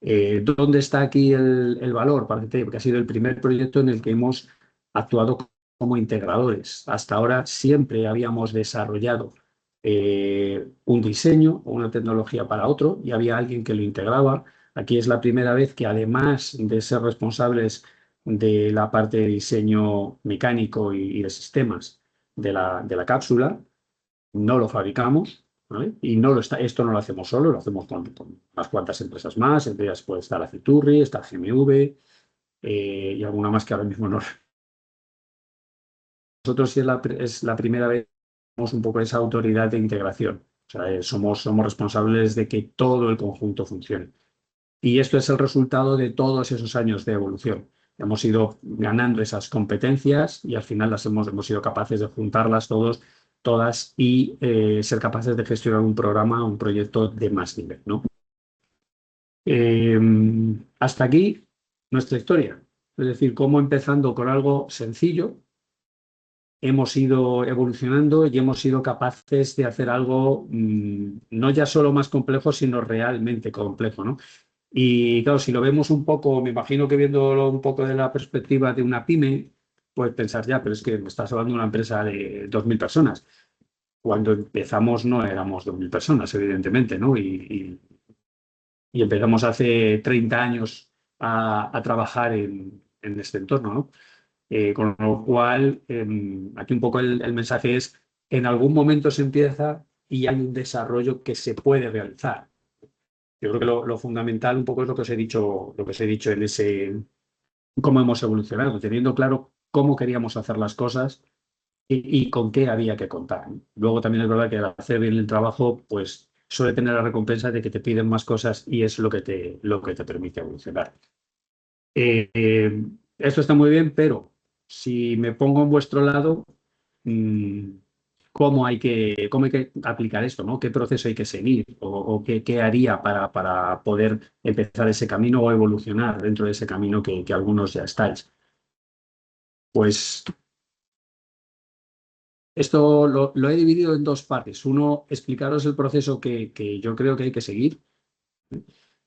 ¿Dónde está aquí el valor? Parece que ha sido el primer proyecto en el que hemos actuado como integradores. Hasta ahora siempre habíamos desarrollado un diseño o una tecnología para otro y había alguien que lo integraba. Aquí es la primera vez que, además de ser responsables de la parte de diseño mecánico y de sistemas de la cápsula, no lo fabricamos, ¿vale? Y esto no lo hacemos solo, lo hacemos con unas cuantas empresas más. Entre ellas puede estar Aciturri, está GMV y alguna más que ahora mismo no. Nosotros sí es la primera vez que tenemos un poco esa autoridad de integración. O sea, somos responsables de que todo el conjunto funcione. Y esto es el resultado de todos esos años de evolución. Hemos ido ganando esas competencias y al final hemos sido capaces de juntarlas todas y ser capaces de gestionar un programa, un proyecto de más nivel, ¿no? Eh, Hasta aquí nuestra historia. Es decir, cómo empezando con algo sencillo, hemos ido evolucionando y hemos sido capaces de hacer algo no ya solo más complejo, sino realmente complejo, ¿no? Y claro, si lo vemos un poco, me imagino que viéndolo un poco de la perspectiva de una pyme, puedes pensar ya, pero es que me estás hablando de una empresa de 2.000 personas. Cuando empezamos no éramos 2.000 personas, evidentemente, ¿no? Y empezamos hace 30 años a trabajar en este entorno, ¿no? Con lo cual, aquí un poco el mensaje es, en algún momento se empieza y hay un desarrollo que se puede realizar. Yo creo que lo fundamental un poco es lo que os he dicho en ese, cómo hemos evolucionado, teniendo claro cómo queríamos hacer las cosas y con qué había que contar. Luego también es verdad que al hacer bien el trabajo, pues suele tener la recompensa de que te piden más cosas y es lo que te permite evolucionar. Eh, eh, Esto está muy bien, pero si me pongo en vuestro lado, mm, ¿cómo hay que aplicar esto, ¿no? ¿Qué proceso hay que seguir? ¿O qué haría para poder empezar ese camino o evolucionar dentro de ese camino que algunos ya estáis? Pues esto lo he dividido en dos partes. Uno, explicaros el proceso que yo creo que hay que seguir,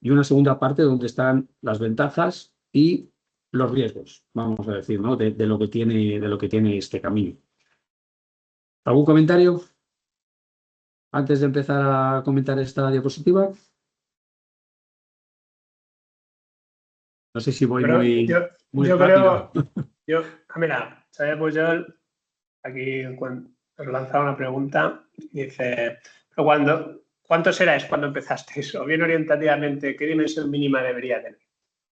y una segunda parte donde están las ventajas y los riesgos, vamos a decir, ¿no? De lo que tiene este camino. ¿Algún comentario antes de empezar a comentar esta diapositiva? No sé si voy Pero muy, muy yo rápido. creo, mira, ¿sabes? Pues yo aquí os lanzaba una pregunta, dice, pero ¿cuántos erais cuando empezasteis? O bien orientativamente, ¿qué dimensión mínima debería tener?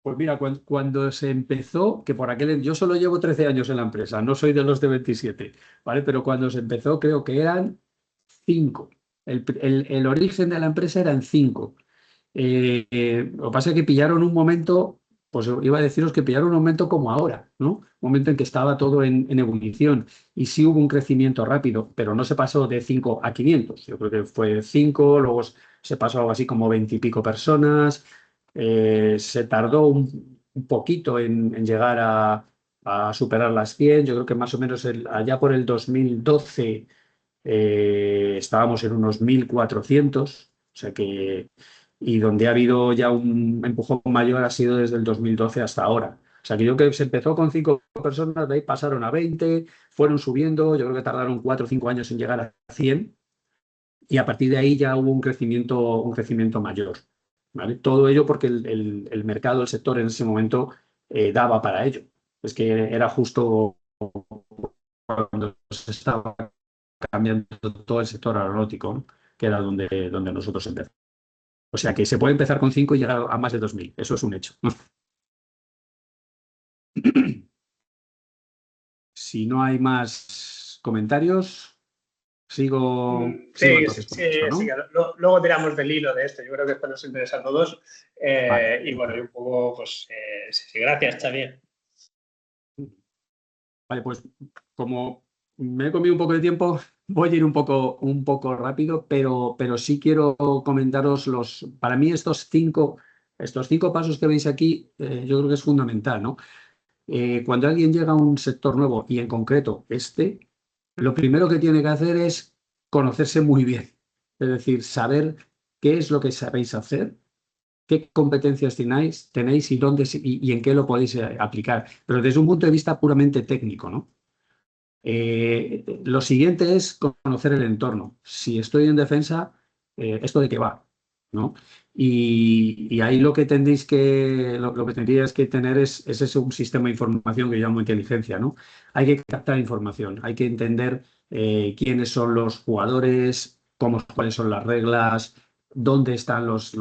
Pues mira, cuando se empezó, que yo solo llevo 13 años en la empresa, no soy de los de 27, ¿vale? Pero cuando se empezó creo que eran 5. El origen de la empresa eran 5. Lo que pasa es que pillaron un momento, pues iba a deciros que pillaron un momento como ahora, ¿no? Un momento en que estaba todo en ebullición y sí hubo un crecimiento rápido, pero no se pasó de 5 a 500. Yo creo que fue 5, luego se pasó algo así como 20 y pico personas. Se tardó un poquito en llegar a superar las 100. Yo creo que más o menos allá por el 2012 estábamos en unos 1.400, o sea que, y donde ha habido ya un empujón mayor ha sido desde el 2012 hasta ahora. O sea que yo creo que se empezó con 5 personas, de ahí pasaron a 20, fueron subiendo, yo creo que tardaron 4 o 5 años en llegar a 100 y a partir de ahí ya hubo un crecimiento mayor, ¿vale? Todo ello porque el mercado, el sector en ese momento daba para ello. Es que era justo cuando se estaba cambiando todo el sector aeronáutico, ¿no? Que era donde nosotros empezamos. O sea que se puede empezar con 5 y llegar a más de 2.000. Eso es un hecho. Si no hay más comentarios, sigo Sí, entonces sí, con esto, sí, ¿no? luego tiramos del hilo de esto. Yo creo que esto nos interesa a todos. Vale. Y bueno, y un poco, pues, sí, gracias, Xavier. Vale, pues como me he comido un poco de tiempo, voy a ir un poco rápido, pero sí quiero comentaros para mí estos cinco pasos que veis aquí, yo creo que es fundamental, ¿no? Cuando alguien llega a un sector nuevo y en concreto lo primero que tiene que hacer es conocerse muy bien. Es decir, saber qué es lo que sabéis hacer, qué competencias tenéis y en qué lo podéis aplicar, pero desde un punto de vista puramente técnico, ¿no? Lo siguiente es conocer el entorno. Si estoy en defensa, ¿esto de qué va? ¿No? Y ahí lo que tendrías que tener es ese un sistema de información que yo llamo inteligencia, ¿no? Hay que captar información, hay que entender quiénes son los jugadores, cuáles son las reglas, dónde están los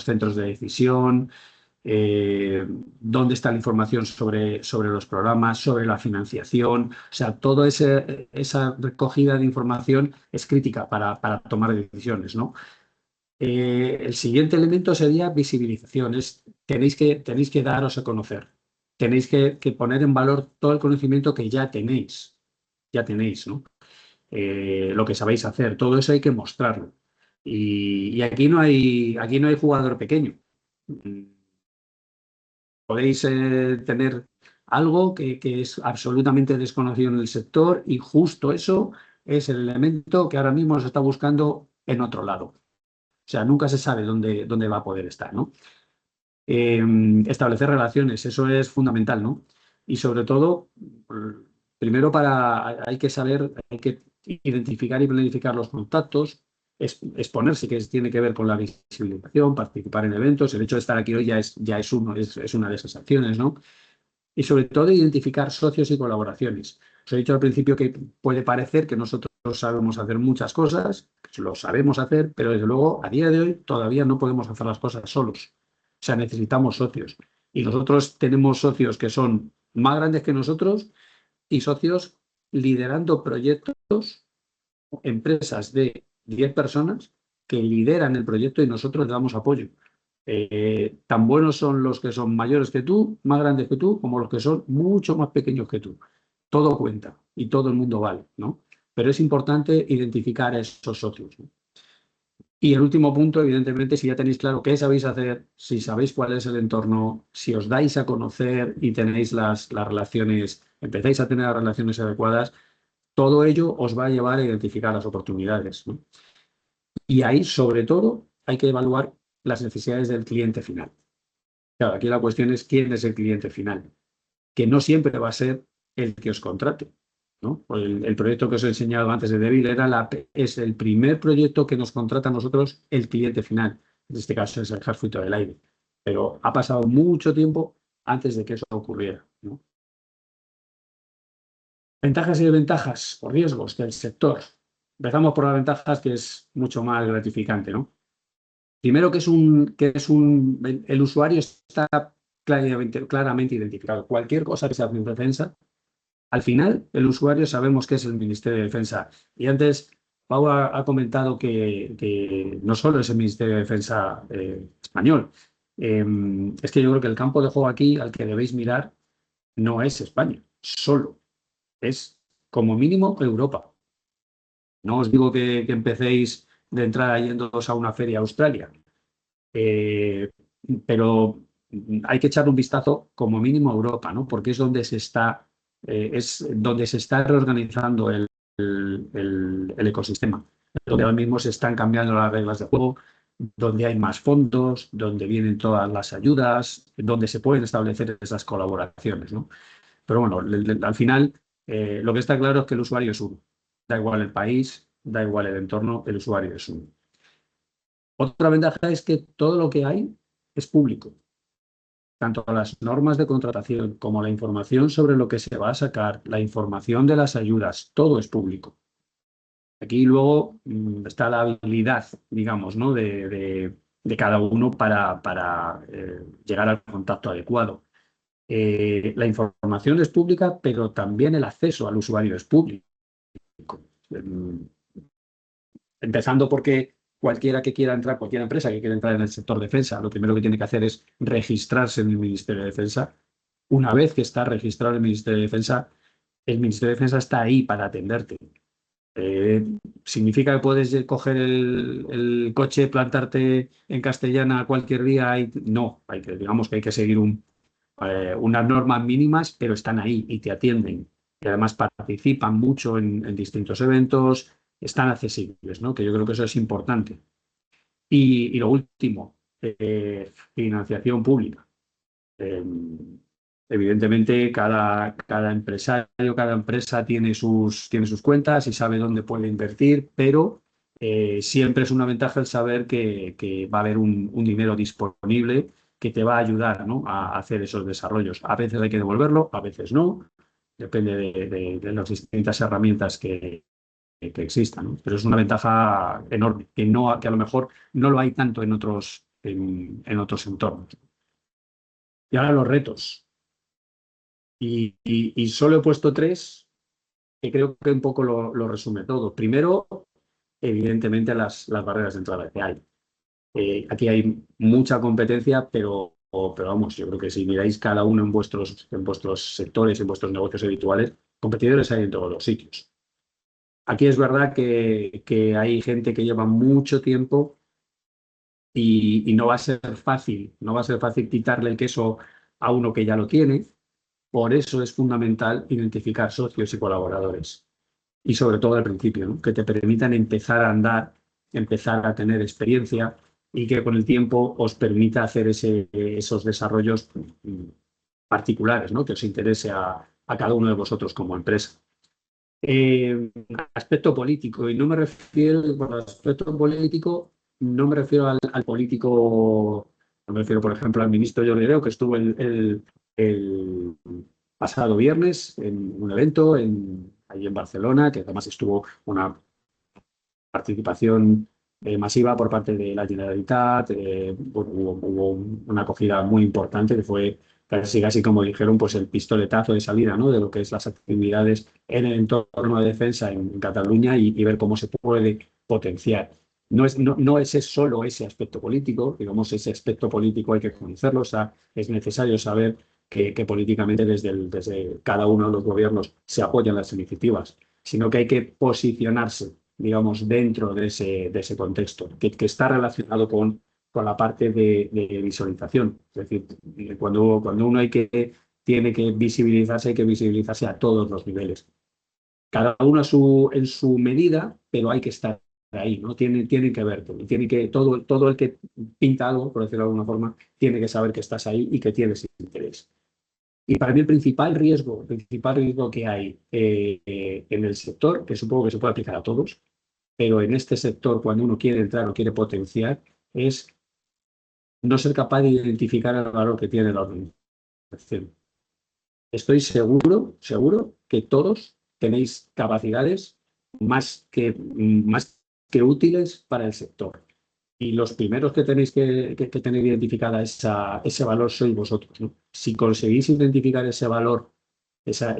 centros de decisión, dónde está la información sobre los programas, sobre la financiación. O sea, toda esa recogida de información es crítica para tomar decisiones, ¿no? El siguiente elemento sería visibilización. Tenéis que daros a conocer. Tenéis que poner en valor todo el conocimiento que ya tenéis, ¿no? Lo que sabéis hacer, todo eso hay que mostrarlo. Y aquí no hay jugador pequeño. Podéis tener algo que es absolutamente desconocido en el sector y justo eso es el elemento que ahora mismo se está buscando en otro lado. O sea, nunca se sabe dónde va a poder estar, ¿no? Eh, Establecer relaciones, eso es fundamental, ¿no? Y sobre todo, primero hay que saber, hay que identificar y planificar los contactos, exponerse, que tiene que ver con la visibilización, participar en eventos. El hecho de estar aquí hoy es una de esas acciones, ¿no? Y sobre todo identificar socios y colaboraciones. Os he dicho al principio que puede parecer que nosotros sabemos hacer muchas cosas, lo sabemos hacer, pero desde luego a día de hoy todavía no podemos hacer las cosas solos. O sea, necesitamos socios. Y nosotros tenemos socios que son más grandes que nosotros y socios liderando proyectos, empresas de 10 personas que lideran el proyecto y nosotros le damos apoyo. Tan buenos son los que son mayores que tú, más grandes que tú, como los que son mucho más pequeños que tú. Todo cuenta y todo el mundo vale, ¿no? Pero es importante identificar a esos socios, ¿no? Y el último punto, evidentemente, si ya tenéis claro qué sabéis hacer, si sabéis cuál es el entorno, si os dais a conocer y tenéis las relaciones, empezáis a tener las relaciones adecuadas, todo ello os va a llevar a identificar las oportunidades, ¿no? Y ahí, sobre todo, hay que evaluar las necesidades del cliente final. Claro, aquí la cuestión es quién es el cliente final, que no siempre va a ser el que os contrate, ¿no? El proyecto que os he enseñado antes de Devil es el primer proyecto que nos contrata a nosotros el cliente final. En este caso es el Ejército del Aire. Pero ha pasado mucho tiempo antes de que eso ocurriera, ¿no? Ventajas y desventajas o riesgos del sector. Empezamos por las ventajas, que es mucho más gratificante, ¿no? Primero el usuario está claramente identificado. Cualquier cosa que se hace en defensa, al final el usuario sabemos que es el Ministerio de Defensa. Y antes Pau ha comentado que no solo es el Ministerio de Defensa español. Es que yo creo que el campo de juego aquí al que debéis mirar no es España, solo. Es como mínimo Europa. No os digo que empecéis de entrada yéndoos a una feria a Australia. Eh, pero hay que echar un vistazo como mínimo a Europa, ¿no? Porque es donde se está reorganizando el ecosistema, donde ahora mismo se están cambiando las reglas de juego, donde hay más fondos, donde vienen todas las ayudas, donde se pueden establecer esas colaboraciones, ¿no? Pero bueno, al final, lo que está claro es que el usuario es uno. Da igual el país, da igual el entorno, el usuario es uno. Otra ventaja es que todo lo que hay es público, tanto las normas de contratación como la información sobre lo que se va a sacar, la información de las ayudas, todo es público. Aquí luego está la habilidad, digamos, ¿no? de cada uno para llegar al contacto adecuado. La información es pública, pero también el acceso al usuario es público. Em, Empezando porque cualquiera que quiera entrar, cualquier empresa que quiera entrar en el sector defensa, lo primero que tiene que hacer es registrarse en el Ministerio de Defensa. Una vez que está registrado en el Ministerio de Defensa, el Ministerio de Defensa está ahí para atenderte. ¿Significa que puedes coger el coche, plantarte en Castellana cualquier día? No, digamos que hay que seguir unas normas mínimas, pero están ahí y te atienden. Y además participan mucho en distintos eventos, están accesibles, ¿no? Que yo creo que eso es importante. Y lo último, financiación pública. Eh, Evidentemente, cada empresario, cada empresa tiene sus cuentas y sabe dónde puede invertir, pero siempre es una ventaja el saber que va a haber un dinero disponible que te va a ayudar, ¿no?, a hacer esos desarrollos. A veces hay que devolverlo, a veces no, depende de las distintas herramientas que existan, ¿no? Pero es una ventaja enorme, que a lo mejor no lo hay tanto en otros entornos. Y ahora los retos. Y solo he puesto tres, que creo que un poco lo resume todo. Primero, evidentemente, las barreras de entrada que hay. Aquí hay mucha competencia, pero vamos, yo creo que si miráis cada uno en vuestros sectores, en vuestros negocios habituales, competidores hay en todos los sitios. Aquí es verdad que hay gente que lleva mucho tiempo y no va a ser fácil, no va a ser fácil quitarle el queso a uno que ya lo tiene. Por eso es fundamental identificar socios y colaboradores. Y sobre todo al principio, ¿no?, que te permitan empezar a andar, empezar a tener experiencia y que con el tiempo os permita hacer esos desarrollos particulares, ¿no?, que os interese a cada uno de vosotros como empresa. Aspecto político, y no me refiero, por aspecto político, no me refiero al político, no me refiero, por ejemplo, al ministro Jordi Hereu, que estuvo el pasado viernes en un evento allí en Barcelona, que además estuvo una participación masiva por parte de la Generalitat. Hubo una acogida muy importante que fue casi como dijeron, pues el pistoletazo de salida, ¿no?, de lo que es las actividades en el entorno de defensa en Cataluña y ver cómo se puede potenciar. No es solo ese aspecto político, digamos, ese aspecto político hay que conocerlo, o sea, es necesario saber que políticamente desde cada uno de los gobiernos se apoyan las iniciativas, sino que hay que posicionarse, digamos, dentro de ese contexto, que está relacionado con la parte de visualización. Es decir, cuando uno tiene que visibilizarse, hay que visibilizarse a todos los niveles. Cada uno en su medida, pero hay que estar ahí, ¿no? Tienen que verte. Todo el que pinta algo, por decirlo de alguna forma, tiene que saber que estás ahí y que tienes interés. Y para mí el principal riesgo que hay en el sector, que supongo que se puede aplicar a todos, pero en este sector, cuando uno quiere entrar o quiere potenciar, es no ser capaz de identificar el valor que tiene la organización. Estoy seguro que todos tenéis capacidades más que útiles para el sector. Y los primeros que tenéis que tener identificada ese valor sois vosotros, ¿no? Si conseguís identificar ese valor, eso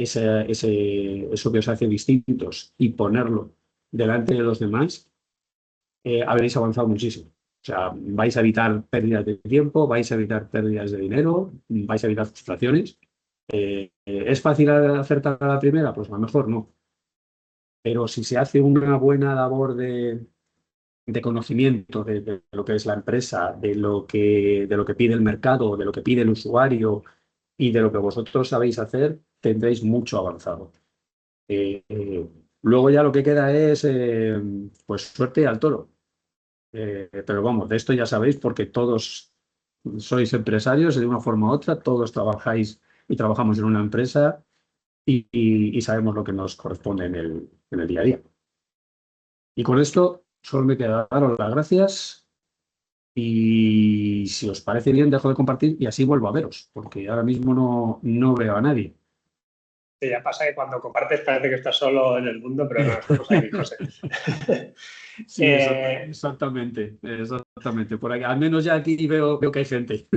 que os hace distintos y ponerlo delante de los demás, habréis avanzado muchísimo. O sea, vais a evitar pérdidas de tiempo, vais a evitar pérdidas de dinero, vais a evitar frustraciones. ¿Es fácil acertar a la primera? Pues a lo mejor no. Pero si se hace una buena labor de conocimiento de lo que es la empresa, de lo que pide el mercado, de lo que pide el usuario y de lo que vosotros sabéis hacer, tendréis mucho avanzado. Luego ya lo que queda es, pues, suerte al toro. Pero vamos, de esto ya sabéis porque todos sois empresarios de una forma u otra, todos trabajáis y trabajamos en una empresa y sabemos lo que nos corresponde en el día a día. Y con esto solo me queda daros las gracias y si os parece bien dejo de compartir y así vuelvo a veros, porque ahora mismo no veo a nadie. Ya pasa que cuando compartes parece que estás solo en el mundo, pero no, estamos aquí, José. Sí, exactamente. Por aquí, al menos ya aquí veo que hay gente.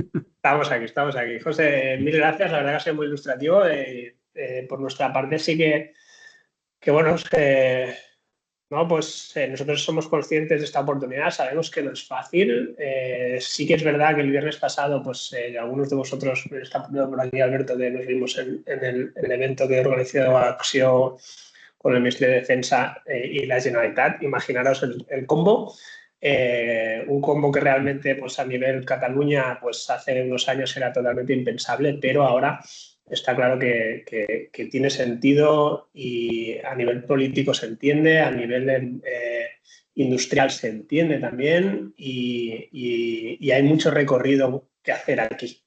Estamos aquí. José, mil gracias, la verdad que ha sido muy ilustrativo. Por nuestra parte sí que bueno, no, pues nosotros somos conscientes de esta oportunidad, sabemos que no es fácil. Sí que es verdad que el viernes pasado, pues algunos de vosotros, está por aquí Alberto, que nos vimos en el evento que organizó Axio el Ministerio de Defensa y la Generalitat. Imaginaros el combo. Un combo que realmente pues, a nivel Cataluña pues, hace unos años era totalmente impensable, pero ahora está claro que tiene sentido y a nivel político se entiende, a nivel industrial se entiende también y hay mucho recorrido que hacer aquí,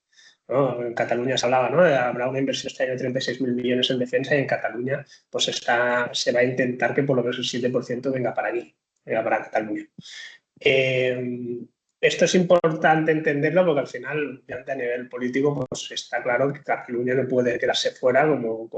¿no? En Cataluña se hablaba, ¿no? Habrá una inversión este año de 36.000 millones en defensa y en Cataluña pues se va a intentar que por lo menos el 7% venga para aquí, venga para Cataluña. Esto es importante entenderlo porque al final, a nivel político, pues está claro que Cataluña no puede quedarse fuera como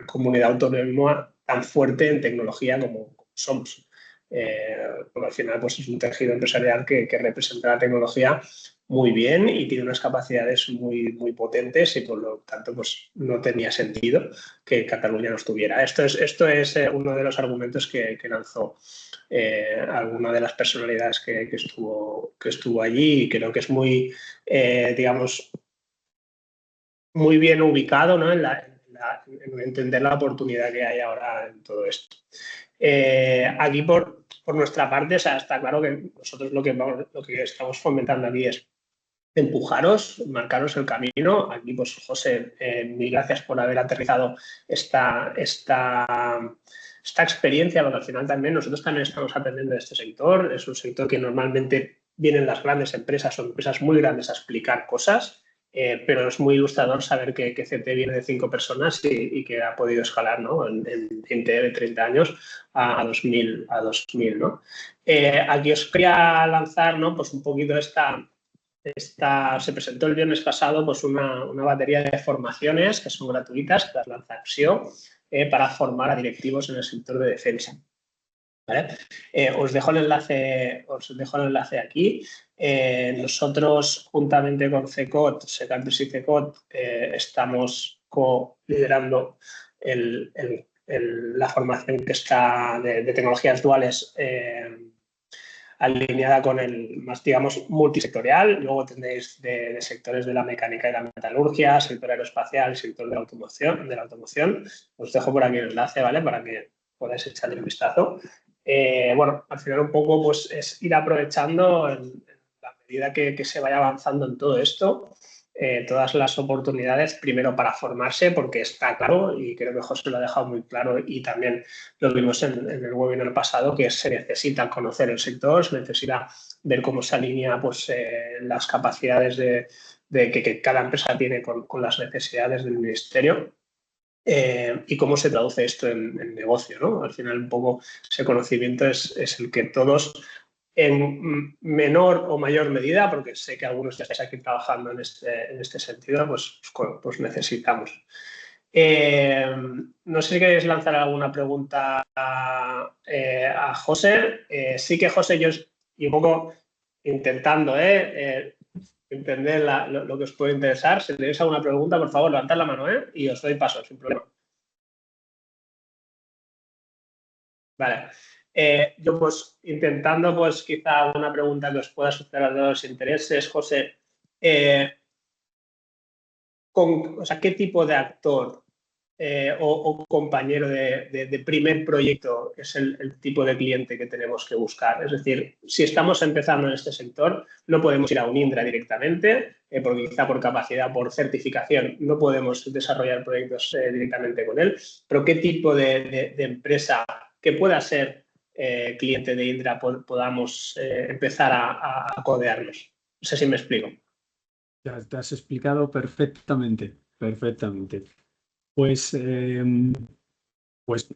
comunidad autónoma tan fuerte en tecnología como somos. Porque al final pues es un tejido empresarial que representa la tecnología muy bien y tiene unas capacidades muy potentes y por lo tanto pues no tenía sentido que Cataluña no estuviera. Esto es uno de los argumentos que lanzó alguna de las personalidades que estuvo allí y creo que es muy, digamos, muy bien ubicado, ¿no? en entender la oportunidad que hay ahora en todo esto. Aquí por nuestra parte, o sea, está claro que nosotros lo que estamos fomentando aquí es empujaros, marcaros el camino. Aquí, pues, José, mil gracias por haber aterrizado esta experiencia, porque al final también nosotros también estamos aprendiendo de este sector. Es un sector que normalmente vienen las grandes empresas o empresas muy grandes a explicar cosas, pero es muy ilustrador saber que CT viene de 5 personas y que ha podido escalar, ¿no? en 20, 30 años a 2000, ¿no? Aquí os quería lanzar, ¿no? Pues un poquito se presentó el viernes pasado pues una batería de formaciones que son gratuitas, que las lanza Axio, para formar a directivos en el sector de defensa. ¿Vale? Os dejo el enlace aquí. Nosotros, juntamente con CECOT, Secampus y CECOT, estamos co-liderando la formación que está de tecnologías duales alineada con el más, digamos, multisectorial. Luego tendréis de sectores de la mecánica y la metalurgia, sector aeroespacial, sector de la automoción. Os dejo por aquí el enlace, ¿vale? Para que podáis echarle un vistazo. Bueno, al final un poco pues, es ir aprovechando en la medida que se vaya avanzando en todo esto, todas las oportunidades, primero para formarse, porque está claro, y creo que José lo ha dejado muy claro, y también lo vimos en el webinar pasado, que se necesita conocer el sector, se necesita ver cómo se alinea pues, las capacidades de que cada empresa tiene con las necesidades del ministerio. Y cómo se traduce esto en negocio, ¿no? Al final, un poco ese conocimiento es el que todos, en menor o mayor medida, porque sé que algunos ya estáis aquí trabajando en este sentido, pues necesitamos. No sé si queréis lanzar alguna pregunta a José. Sí que José, yo y un poco intentando entender lo que os puede interesar. Si tenéis alguna pregunta, por favor, levantad la mano y os doy paso, sin problema. Vale. Yo pues intentando pues quizá una pregunta que os pueda suscitar a los intereses, José. O sea, ¿qué tipo de actor o compañero de primer proyecto es el tipo de cliente que tenemos que buscar? Es decir, si estamos empezando en este sector, no podemos ir a un Indra directamente, porque quizá por capacidad, por certificación, no podemos desarrollar proyectos directamente con él. Pero ¿qué tipo de empresa que pueda ser cliente de Indra podamos empezar a codearnos? No sé si me explico. Te has explicado perfectamente. Pues, pues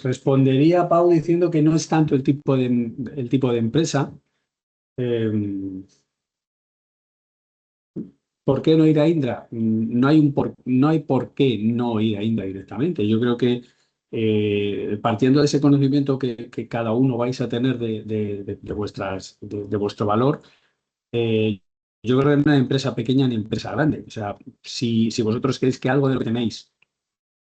respondería, Pau, diciendo que no es tanto el tipo de empresa. ¿Por qué no ir a Indra? No hay por qué no ir a Indra directamente. Yo creo que partiendo de ese conocimiento que cada uno vais a tener de vuestro valor, yo creo que no hay empresa pequeña ni empresa grande. O sea, si vosotros creéis que algo de lo que tenéis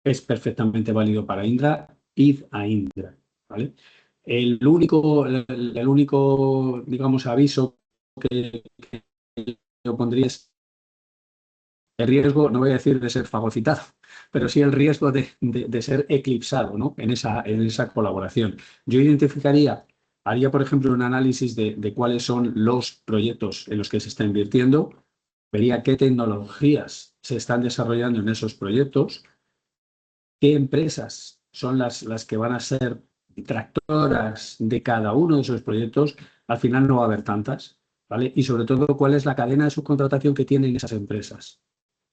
es perfectamente válido para Indra, id a Indra, ¿vale? El único, digamos, aviso que yo pondría es el riesgo, no voy a decir de ser fagocitado, pero sí el riesgo de ser eclipsado, ¿no? En esa colaboración. Yo haría, por ejemplo, un análisis de cuáles son los proyectos en los que se está invirtiendo, vería qué tecnologías se están desarrollando en esos proyectos, qué empresas son las que van a ser tractoras de cada uno de esos proyectos. Al final no va a haber tantas, ¿vale? Y sobre todo, cuál es la cadena de subcontratación que tienen esas empresas.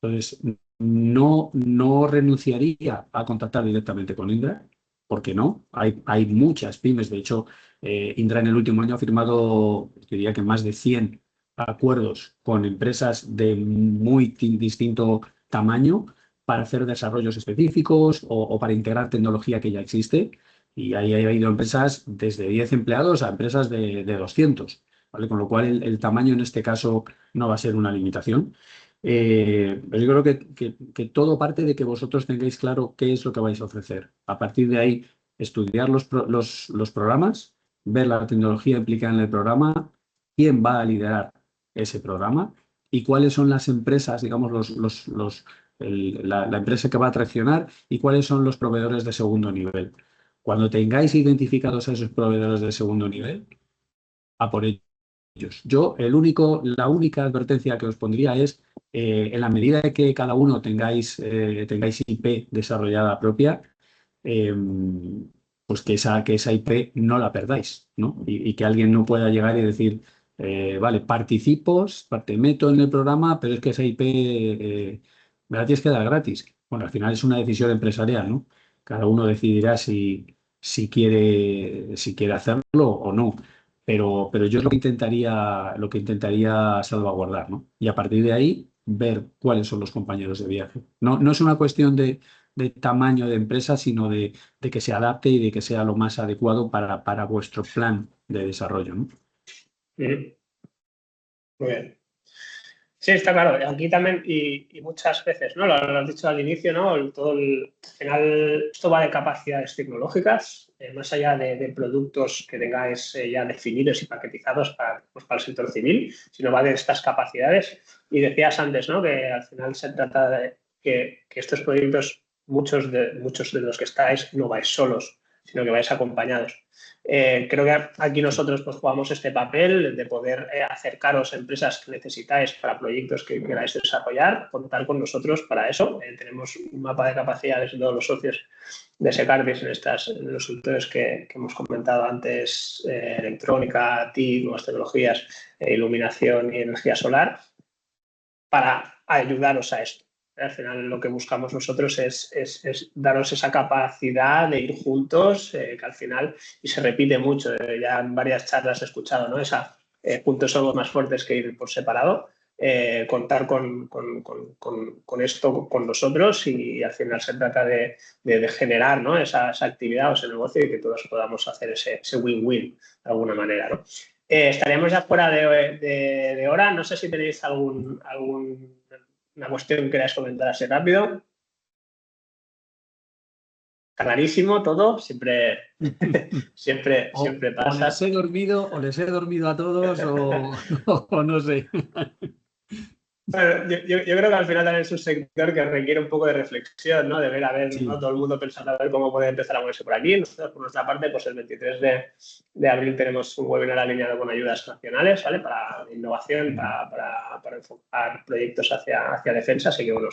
Entonces, no renunciaría a contactar directamente con Indra, porque no. Hay muchas pymes. De hecho, Indra en el último año ha firmado, diría que más de 100 acuerdos con empresas de muy distinto tamaño para hacer desarrollos específicos o para integrar tecnología que ya existe. Y ahí ha habido empresas desde 10 empleados a empresas de 200, ¿vale? Con lo cual el tamaño en este caso no va a ser una limitación. Pero yo creo que todo parte de que vosotros tengáis claro qué es lo que vais a ofrecer. A partir de ahí, estudiar los programas, ver la tecnología implicada en el programa, quién va a liderar ese programa y cuáles son las empresas, digamos, la empresa que va a traccionar y cuáles son los proveedores de segundo nivel. Cuando tengáis identificados a esos proveedores de segundo nivel, a por ellos. La única advertencia que os pondría es, en la medida de que cada uno tengáis IP desarrollada propia, eh, pues que esa IP no la perdáis, ¿no? Y que alguien no pueda llegar y decir, vale, te meto en el programa, pero es que esa IP me la tienes que dar gratis. Bueno, al final es una decisión empresarial, ¿no? Cada uno decidirá si quiere hacerlo o no. Pero yo es lo que intentaría salvaguardar, ¿no? Y a partir de ahí, ver cuáles son los compañeros de viaje. No es una cuestión de tamaño de empresa, sino de que se adapte y de que sea lo más adecuado para vuestro plan de desarrollo, ¿no? Muy bien. Sí, está claro. Aquí también, y muchas veces, ¿no? Lo has dicho al inicio, ¿no? Al final, esto va de capacidades tecnológicas, más allá de productos que tengáis ya definidos y paquetizados para el sector civil, sino va de estas capacidades. Y decías antes, ¿no? Que al final se trata de que estos proyectos, muchos de los que estáis, no vais solos, sino que vais acompañados. Creo que aquí nosotros pues, jugamos este papel de poder acercaros a empresas que necesitáis para proyectos que queráis desarrollar, contar con nosotros para eso. Tenemos un mapa de capacidades de todos los socios de Secardis en los sectores que hemos comentado antes, electrónica, TIC, nuevas tecnologías, iluminación y energía solar, para ayudaros a esto. Al final lo que buscamos nosotros es daros esa capacidad de ir juntos, que al final, y se repite mucho, ya en varias charlas he escuchado, ¿no? Juntos somos más fuertes que ir por separado, contar con esto con nosotros y al final se trata de generar, ¿no? esa actividad o ese negocio y que todos podamos hacer ese win-win de alguna manera, ¿no? Estaríamos ya fuera de hora. No sé si tenéis alguna cuestión que queráis comentar así rápido. Clarísimo todo, siempre O pasa. les he dormido a todos o no sé. Bueno, yo creo que al final también es un sector que requiere un poco de reflexión, ¿no? De ver, a ver, ¿no? Sí, Todo el mundo pensando a ver cómo puede empezar a moverse por aquí. Nosotros, por nuestra parte, pues el 23 de abril tenemos un webinar alineado con ayudas nacionales, ¿vale? Para innovación, para enfocar proyectos hacia defensa. Así que, bueno,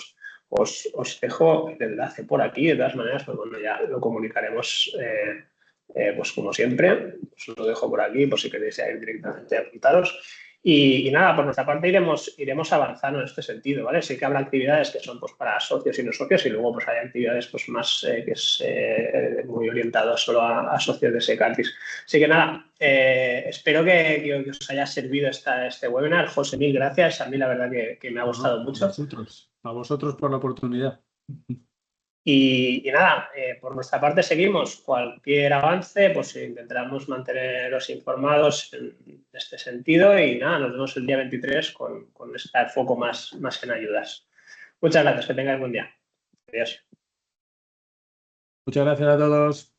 os dejo el enlace por aquí. De todas maneras, pues bueno, ya lo comunicaremos, pues como siempre. Os lo dejo por aquí, por si queréis ir directamente a apuntaros. Y nada, por nuestra parte iremos avanzando en este sentido, ¿vale? Sí que habrá actividades que son pues, para socios y no socios y luego pues hay actividades pues, más que es muy orientadas solo a socios de Secardis. Así que nada, espero que os haya servido este webinar. José, mil gracias. A mí la verdad que me ha gustado mucho. a vosotros por la oportunidad. Y nada, por nuestra parte seguimos. Cualquier avance, pues intentaremos manteneros informados en este sentido y nada, nos vemos el día 23 con este foco más en ayudas. Muchas gracias, que tengáis buen día. Adiós. Muchas gracias a todos.